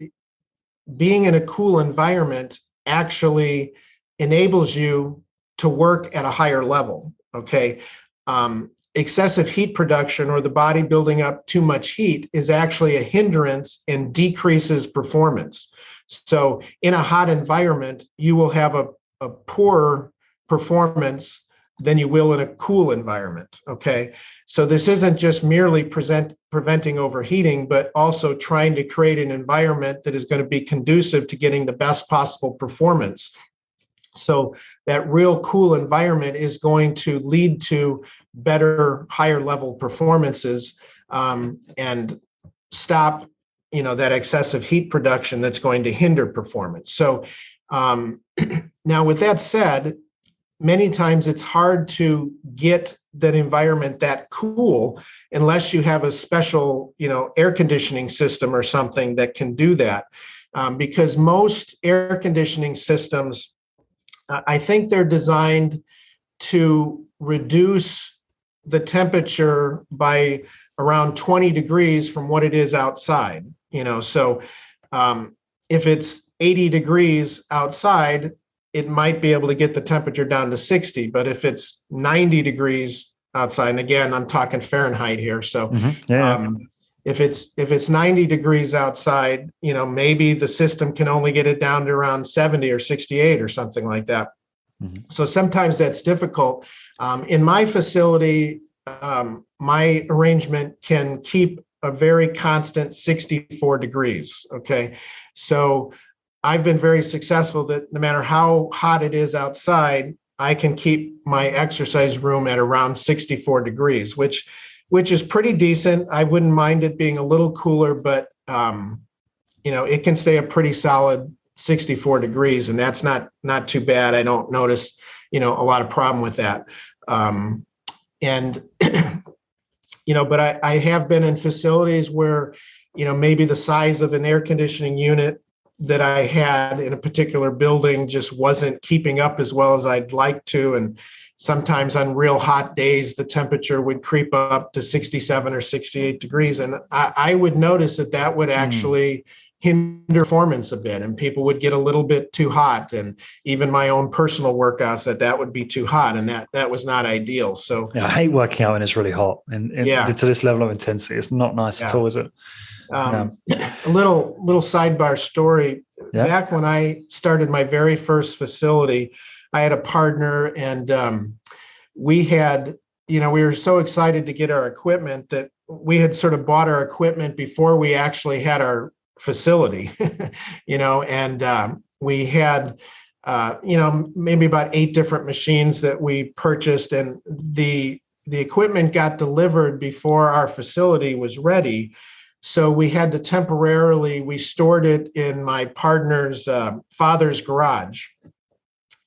being in a cool environment actually enables you to work at a higher level. Okay. Excessive heat production, or the body building up too much heat, is actually a hindrance and decreases performance. So in a hot environment, you will have a poorer performance than you will in a cool environment. Okay. So this isn't just merely preventing overheating, but also trying to create an environment that is going to be conducive to getting the best possible performance. So that real cool environment is going to lead to better, higher level performances, and stop, that excessive heat production that's going to hinder performance. So now, with that said, many times it's hard to get that environment that cool unless you have a special, air conditioning system or something that can do that, because most air conditioning systems, I think they're designed to reduce the temperature by around 20 degrees from what it is outside. So if it's 80 degrees outside, it might be able to get the temperature down to 60. But if it's 90 degrees outside, and again, I'm talking Fahrenheit here. So if it's 90 degrees outside, maybe the system can only get it down to around 70 or 68 or something like that. So sometimes that's difficult. In my facility, my arrangement can keep a very constant 64 degrees. Okay. So I've been very successful that no matter how hot it is outside, I can keep my exercise room at around 64 degrees, which is pretty decent. I wouldn't mind it being a little cooler, but it can stay a pretty solid 64 degrees, and that's not too bad. I don't notice, a lot of problem with that. But I have been in facilities where, maybe the size of an air conditioning unit that I had in a particular building just wasn't keeping up as well as I'd like to. And sometimes on real hot days, the temperature would creep up to 67 or 68 degrees. And I would notice that would actually hinder performance a bit, and people would get a little bit too hot. And even my own personal workouts, that would be too hot, and that was not ideal. So I hate working out when it's really hot and to this level of intensity. It's not nice at all, is it? A little sidebar story. Back when I started my very first facility, I had a partner, and we had, we were so excited to get our equipment that we had sort of bought our equipment before we actually had our facility, and we had, maybe about 8 different machines that we purchased, and the equipment got delivered before our facility was ready. So we had to we stored it in my partner's father's garage.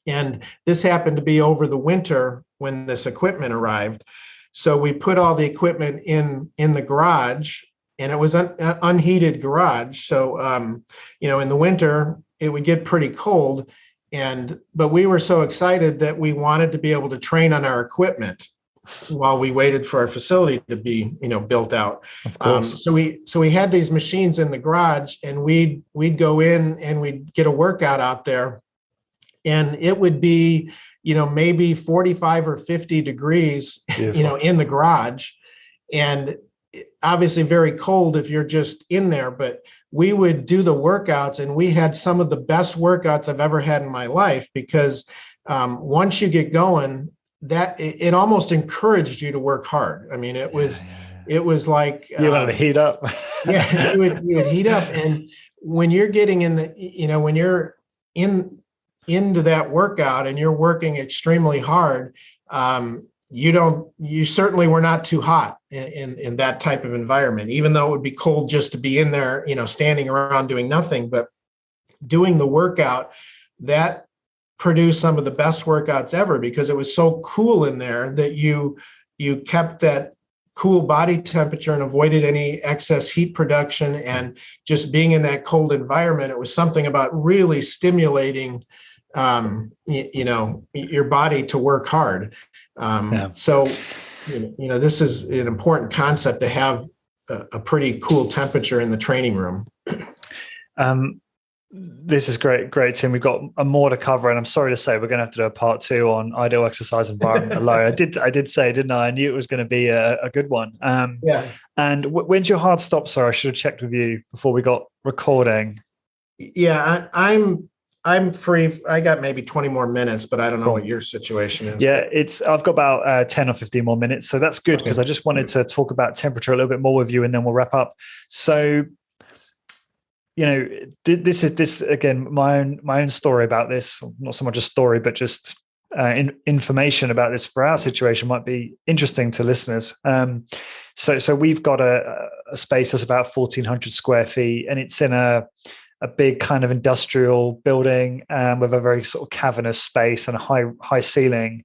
And this happened to be over the winter when this equipment arrived. So we put all the equipment in the garage, and it was an unheated garage. So, in the winter, it would get pretty cold. But we were so excited that we wanted to be able to train on our equipment while we waited for our facility to be, built out. Of course. So we had these machines in the garage, and we'd go in and we'd get a workout out there, and it would be, maybe 45 or 50 degrees, Beautiful. In the garage, and obviously very cold if you're just in there. But we would do the workouts, and we had some of the best workouts I've ever had in my life, because once you get going, that it almost encouraged you to work hard. I mean, it was like you want to heat up. you would heat up. And when you're getting in when you're into that workout and you're working extremely hard, you certainly were not too hot in that type of environment, even though it would be cold just to be in there, standing around doing nothing. But doing the workout, that produce some of the best workouts ever because it was so cool in there that you kept that cool body temperature and avoided any excess heat production. And just being in that cold environment, it was something about really stimulating your body to work hard. So this is an important concept to have a pretty cool temperature in the training room. This is great, Tim. We've got more to cover, and I'm sorry to say we're going to have to do a part 2 on ideal exercise environment alone. I did say, didn't I? I knew it was going to be a good one. And when's your hard stop, sir? I should have checked with you before we got recording. Yeah, I'm free. I got maybe 20 more minutes, but I don't know what your situation is. Yeah, I've got about 10 or 15 more minutes, so that's good because I just wanted to talk about temperature a little bit more with you, and then we'll wrap up. So, this is again my own story about this. Not so much a story, but just information about this for our situation might be interesting to listeners. So we've got a space that's about 1,400 square feet, and it's in a big kind of industrial building with a very sort of cavernous space and a high ceiling.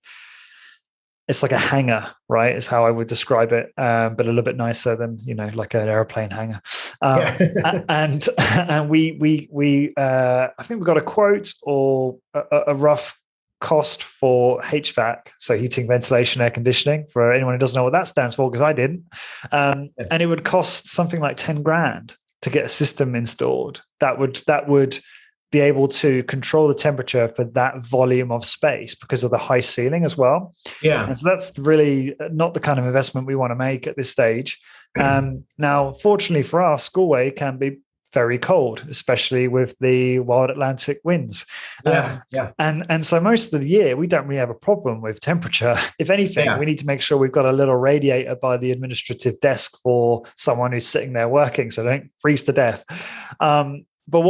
It's like a hangar, right? Is how I would describe it, but a little bit nicer than like an airplane hangar. And we I think we got a quote or a rough cost for HVAC, so heating, ventilation, air conditioning. For anyone who doesn't know what that stands for, because I didn't, and it would cost something like 10 grand to get a system installed that would be able to control the temperature for that volume of space because of the high ceiling as well. Yeah. And so that's really not the kind of investment we want to make at this stage. Now, fortunately for us, Galway can be very cold, especially with the wild Atlantic winds. And so most of the year, we don't really have a problem with temperature. If anything, we need to make sure we've got a little radiator by the administrative desk for someone who's sitting there working, so they don't freeze to death. But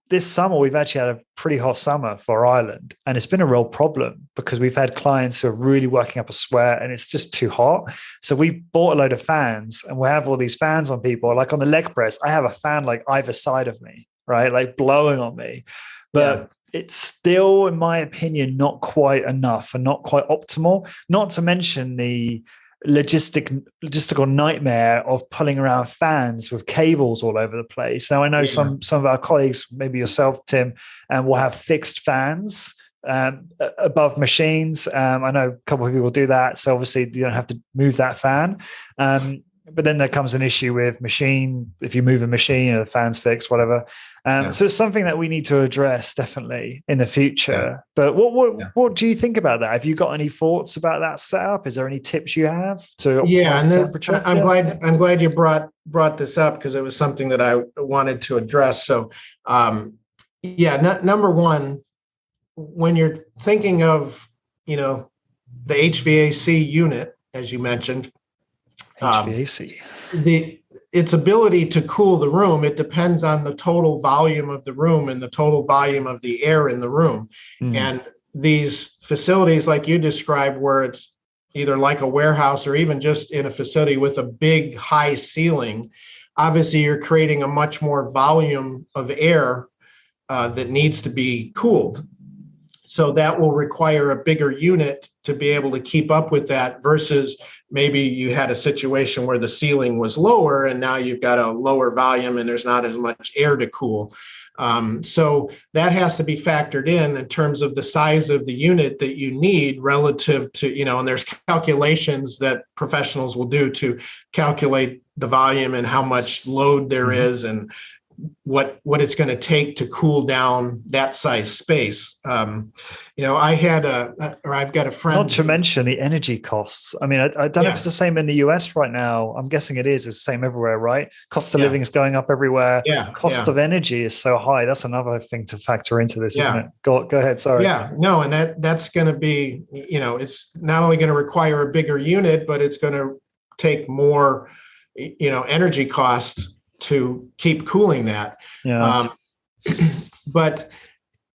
this summer, we've actually had a pretty hot summer for Ireland, and it's been a real problem because we've had clients who are really working up a sweat and it's just too hot. So we bought a load of fans, and we have all these fans on people. Like on the leg press, I have a fan like either side of me, right? Like blowing on me. But it's still, in my opinion, not quite enough and not quite optimal, not to mention the logistical nightmare of pulling around fans with cables all over the place. Now I know some of our colleagues, maybe yourself, Tim, will have fixed fans above machines. I know a couple of people do that, so obviously you don't have to move that fan. But then there comes an issue with machine. If you move a machine, the fan's fixed, whatever. So it's something that we need to address definitely in the future. But what do you think about that? Have you got any thoughts about that setup? Is there any tips you have to optimize temperature? I'm glad you brought this up because it was something that I wanted to address. So, number one, when you're thinking of the HVAC unit, as you mentioned. HVAC. Its ability to cool the room, it depends on the total volume of the room and the total volume of the air in the room. And these facilities like you described, where it's either like a warehouse or even just in a facility with a big high ceiling, obviously you're creating a much more volume of air that needs to be cooled. So that will require a bigger unit to be able to keep up with that versus maybe you had a situation where the ceiling was lower and now you've got a lower volume and there's not as much air to cool. So that has to be factored in terms of the size of the unit that you need relative to, and there's calculations that professionals will do to calculate the volume and how much load there is and what it's going to take to cool down that size space. I've got a friend. Not to mention the energy costs. I mean, I don't know if it's the same in the US right now. I'm guessing it is. It's the same everywhere, right? Cost of living is going up everywhere. Cost of energy is so high. That's another thing to factor into this, isn't it? Go ahead. Sorry. And that's going to be, it's not only going to require a bigger unit, but it's going to take more, energy costs to keep cooling that. But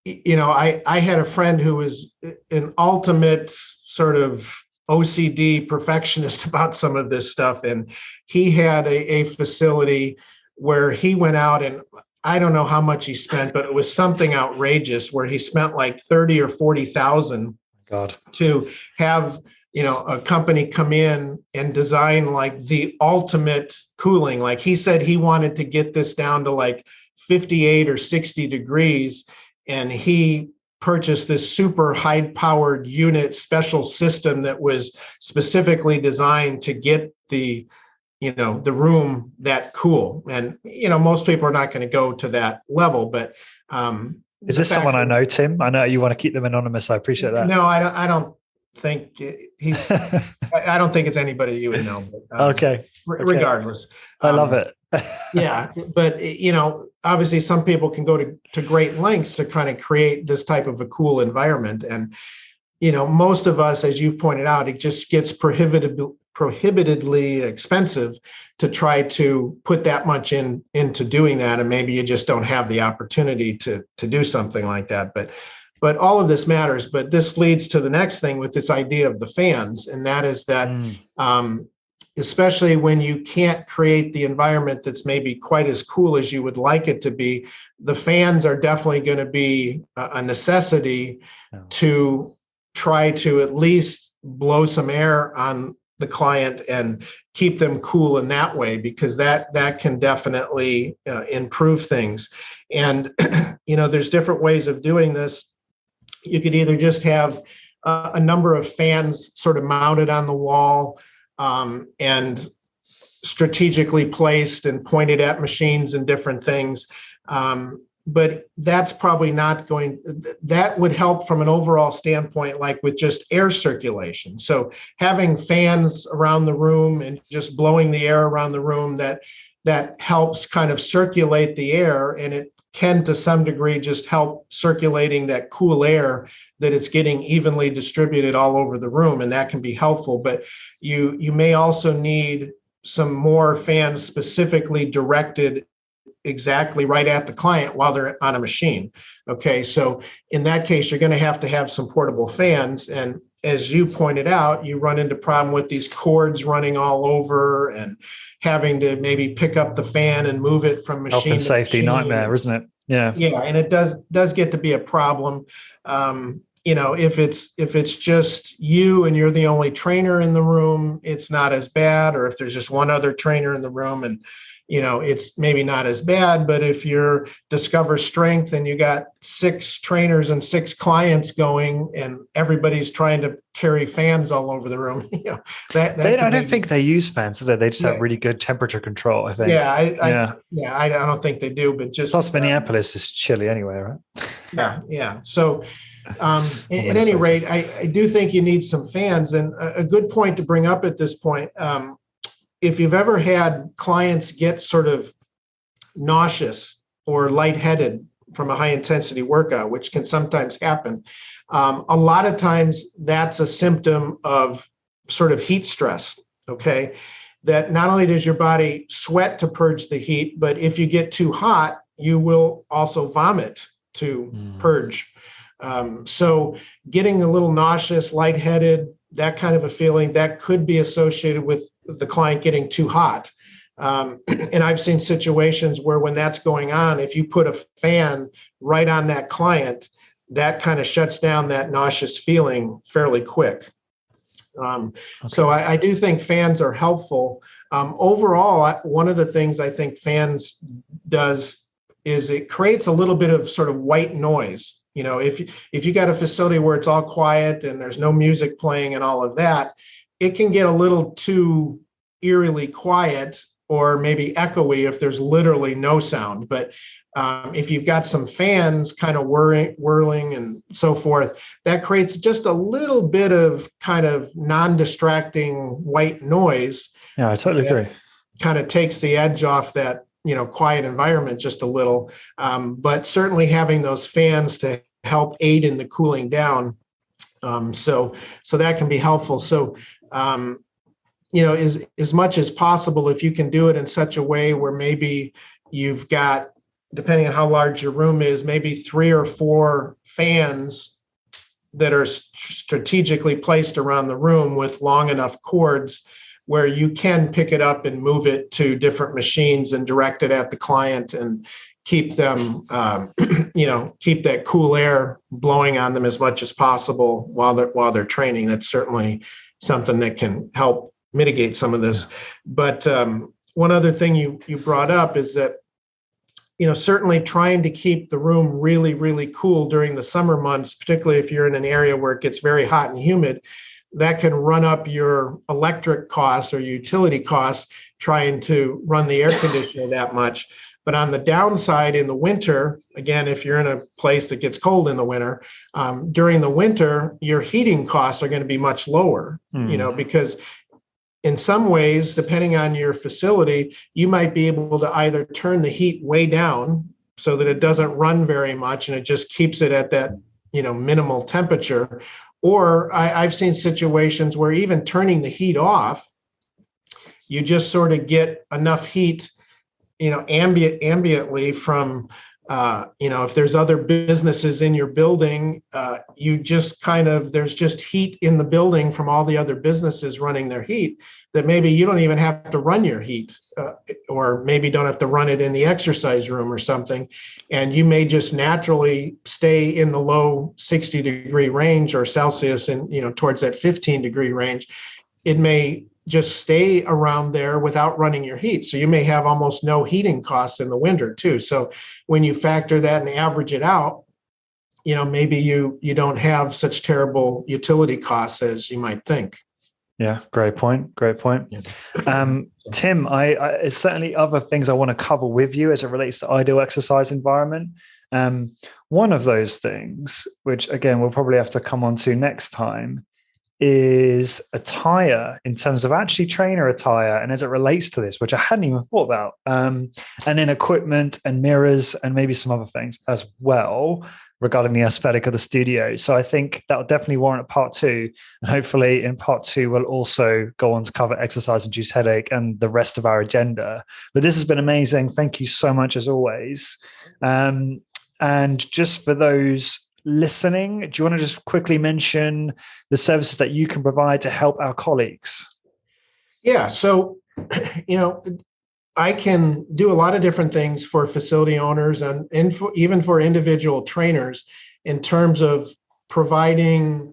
I had a friend who was an ultimate sort of OCD perfectionist about some of this stuff, and he had a facility where he went out, and I don't know how much he spent, but it was something outrageous where he spent like 30 or 40,000 God. to have, a company come in and design like the ultimate cooling. Like he said he wanted to get this down to like 58 or 60 degrees. And he purchased this super high powered unit special system that was specifically designed to get the room that cool. And most people are not going to go to that level, but is this someone I know, Tim? I know you want to keep them anonymous. I appreciate that. No, I don't think he's I don't think it's anybody you would know, but, okay. Regardless, I love it. Yeah, but obviously some people can go to great lengths to kind of create this type of a cool environment. And most of us, as you've pointed out, it just gets prohibitively expensive to try to put that much into doing that. And maybe you just don't have the opportunity to do something like that. But all of this matters. But this leads to the next thing with this idea of the fans. And that is that especially when you can't create the environment that's maybe quite as cool as you would like it to be, the fans are definitely going to be a necessity to try to at least blow some air on the client and keep them cool in that way, because that can definitely improve things. And there's different ways of doing this. You could either just have a number of fans sort of mounted on the wall and strategically placed and pointed at machines and different things. But that's probably not that would help from an overall standpoint, like with just air circulation. So having fans around the room and just blowing the air around the room, that helps kind of circulate the air, and it can to some degree just help circulating that cool air, that it's getting evenly distributed all over the room, and that can be helpful. But you may also need some more fans specifically directed exactly right at the client while they're on a machine. Okay, so in that case, you're going to have some portable fans. And as you pointed out, you run into problem with these cords running all over and having to maybe pick up the fan and move it from machine health and to safety machine. Nightmare, isn't it? Yeah, and it does get to be a problem. If it's just you and you're the only trainer in the room, it's not as bad. Or if there's just one other trainer in the room, and it's maybe not as bad. But if you're Discover Strength and you got 6 trainers and 6 clients going, and everybody's trying to carry fans all over the room, I don't think they use fans, do they? They just have really good temperature control, I think. I don't think they do, but just plus Minneapolis is chilly anyway, right? Yeah. So at any rate, I do think you need some fans. And a good point to bring up at this point, if you've ever had clients get sort of nauseous or lightheaded from a high intensity workout, which can sometimes happen, a lot of times that's a symptom of sort of heat stress, okay? That not only does your body sweat to purge the heat, but if you get too hot, you will also vomit to purge. So getting a little nauseous, lightheaded, that kind of a feeling, that could be associated with the client getting too hot. And I've seen situations where when that's going on, if you put a fan right on that client, that kind of shuts down that nauseous feeling fairly quick. So I do think fans are helpful. Overall, one of the things I think fans does is it creates a little bit of sort of white noise. If you got a facility where it's all quiet and there's no music playing and all of that, it can get a little too eerily quiet or maybe echoey if there's literally no sound. But if you've got some fans kind of whirling and so forth, that creates just a little bit of kind of non-distracting white noise. Yeah, I totally agree. Kind of takes the edge off that quiet environment just a little, but certainly having those fans to help aid in the cooling down. So that can be helpful. So, as much as possible, if you can do it in such a way where maybe you've got, depending on how large your room is, maybe 3 or 4 fans that are strategically placed around the room with long enough cords where you can pick it up and move it to different machines and direct it at the client and keep them, keep that cool air blowing on them as much as possible while they're training. That's certainly something that can help mitigate some of this. But one other thing you brought up is that, certainly trying to keep the room really, really cool during the summer months, particularly if you're in an area where it gets very hot and humid, that can run up your electric costs or utility costs trying to run the air conditioner that much. But on the downside, in the winter, again, if you're in a place that gets cold in the winter, during the winter, your heating costs are going to be much lower, because in some ways, depending on your facility, you might be able to either turn the heat way down so that it doesn't run very much and it just keeps it at that, minimal temperature. Or I've seen situations where even turning the heat off, you just sort of get enough heat, ambiently from, if there's other businesses in your building, there's just heat in the building from all the other businesses running their heat, that maybe you don't even have to run your heat, or maybe don't have to run it in the exercise room or something. And you may just naturally stay in the low 60-degree range or Celsius and, towards that 15-degree range. It may just stay around there without running your heat. So you may have almost no heating costs in the winter too. So when you factor that and average it out, maybe you don't have such terrible utility costs as you might think. Yeah, great point. Yeah. Tim, there's certainly other things I want to cover with you as it relates to ideal exercise environment. One of those things, which again, we'll probably have to come on to next time, is attire, in terms of actually trainer attire, and as it relates to this, which I hadn't even thought about, and then equipment and mirrors and maybe some other things as well regarding the aesthetic of the studio. So I think that will definitely warrant a part 2, and hopefully in part 2 we'll also go on to cover exercise-induced headache and the rest of our agenda. But this has been amazing. Thank you so much as always. And just for those listening, do you want to just quickly mention the services that you can provide to help our colleagues? Yeah. So, I can do a lot of different things for facility owners and even for individual trainers in terms of providing,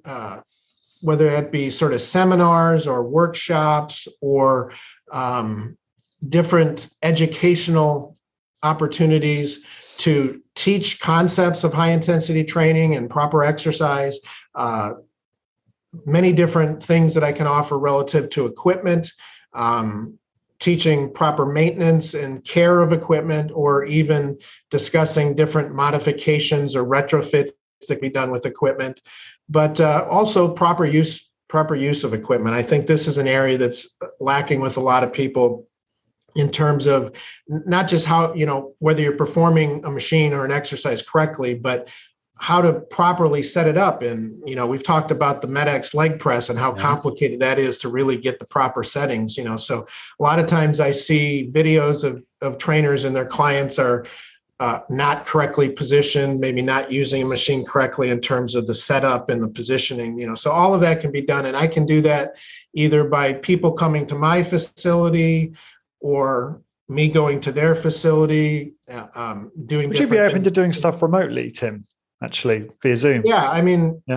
whether that be sort of seminars or workshops or different educational opportunities to teach concepts of high intensity training and proper exercise, many different things that I can offer relative to equipment, teaching proper maintenance and care of equipment, or even discussing different modifications or retrofits that can be done with equipment, but also proper use of equipment. I think this is an area that's lacking with a lot of people, in terms of not just how, whether you're performing a machine or an exercise correctly, but how to properly set it up. And, we've talked about the MedX leg press and how complicated that is to really get the proper settings, so a lot of times I see videos of trainers and their clients are not correctly positioned, maybe not using a machine correctly in terms of the setup and the positioning, so all of that can be done. And I can do that either by people coming to my facility or me going to their facility, doing. Would you be open to doing stuff remotely, Tim, actually, via Zoom? Yeah,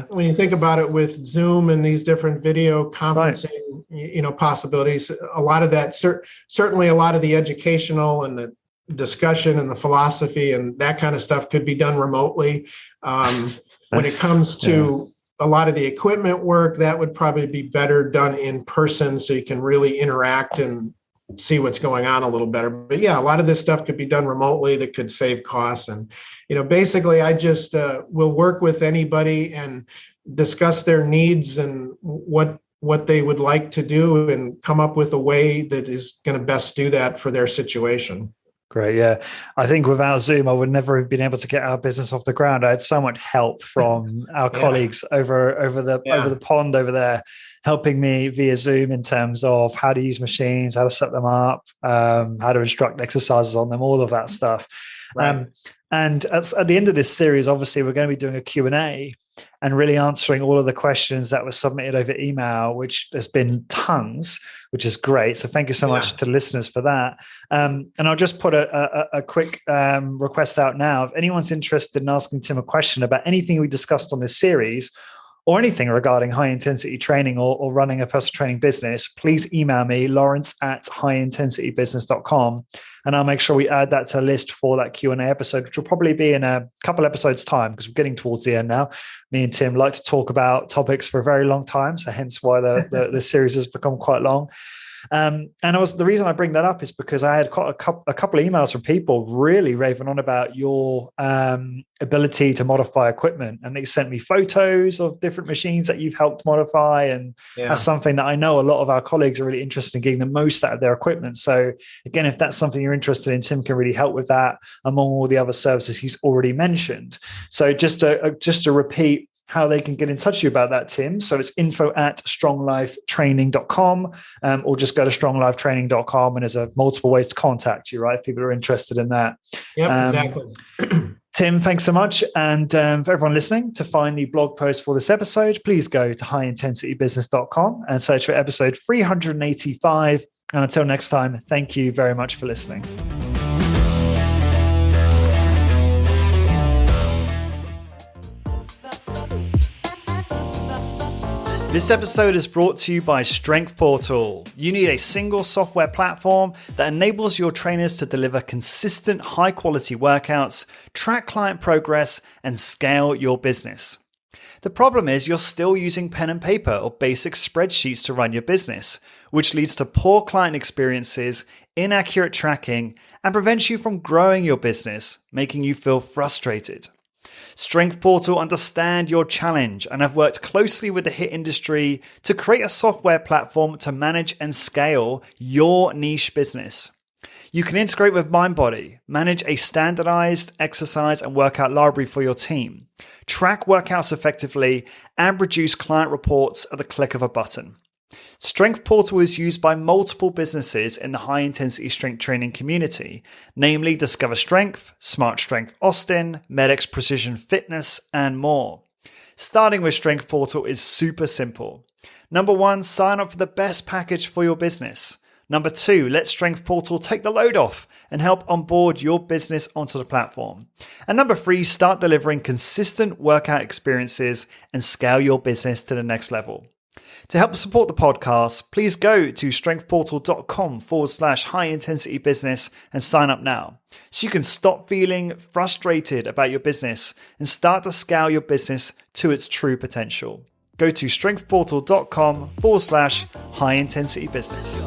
when you think about it with Zoom and these different video conferencing, possibilities, a lot of that, certainly a lot of the educational and the discussion and the philosophy and that kind of stuff could be done remotely. When it comes to a lot of the equipment work, that would probably be better done in person, so you can really interact and see what's going on a little better. But yeah, a lot of this stuff could be done remotely that could save costs. And, basically I just will work with anybody and discuss their needs and what they would like to do and come up with a way that is going to best do that for their situation. Great. Yeah. I think without Zoom, I would never have been able to get our business off the ground. I had so much help from our colleagues over the pond over there, helping me via Zoom in terms of how to use machines, how to set them up, how to instruct exercises on them, all of that stuff. Right. And at the end of this series, obviously, we're going to be doing a Q&A. and really answering all of the questions that were submitted over email, which has been tons, which is great. So thank you so much to the listeners for that. And I'll just put a quick request out now. If anyone's interested in asking Tim a question about anything we discussed on this series, or anything regarding high intensity training or running a personal training business, please email me, lawrence@highintensitybusiness.com. And I'll make sure we add that to a list for that Q&A episode, which will probably be in a couple episodes time, because we're getting towards the end now. Me and Tim like to talk about topics for a very long time. So hence why the series has become quite long. And the reason I bring that up is because I had quite a couple of emails from people really raving on about your ability to modify equipment, and they sent me photos of different machines that you've helped modify, and that's something that I know a lot of our colleagues are really interested in getting the most out of their equipment. So again, if that's something you're interested in, Tim can really help with that among all the other services he's already mentioned. So just to repeat how they can get in touch with you about that, Tim. So it's info@stronglifetraining.com, or just go to stronglifetraining.com, and there's multiple ways to contact you, right? If people are interested in that. Yep, exactly. Tim, thanks so much. And for everyone listening, to find the blog post for this episode, please go to highintensitybusiness.com and search for episode 385. And until next time, thank you very much for listening. This episode is brought to you by Strength Portal. You need a single software platform that enables your trainers to deliver consistent, high-quality workouts, track client progress, and scale your business. The problem is you're still using pen and paper or basic spreadsheets to run your business, which leads to poor client experiences, inaccurate tracking, and prevents you from growing your business, making you feel frustrated. Strength Portal understand your challenge and have worked closely with the HIIT industry to create a software platform to manage and scale your niche business. You can integrate with MindBody, manage a standardized exercise and workout library for your team, track workouts effectively, and produce client reports at the click of a button. Strength Portal is used by multiple businesses in the high-intensity strength training community, namely Discover Strength, Smart Strength Austin, Medix Precision Fitness, and more. Starting with Strength Portal is super simple. Number 1, sign up for the best package for your business. Number 2, let Strength Portal take the load off and help onboard your business onto the platform. And number 3, start delivering consistent workout experiences and scale your business to the next level. To help support the podcast, please go to strengthportal.com/high-intensity-business and sign up now, so you can stop feeling frustrated about your business and start to scale your business to its true potential. Go to strengthportal.com/high-intensity-business.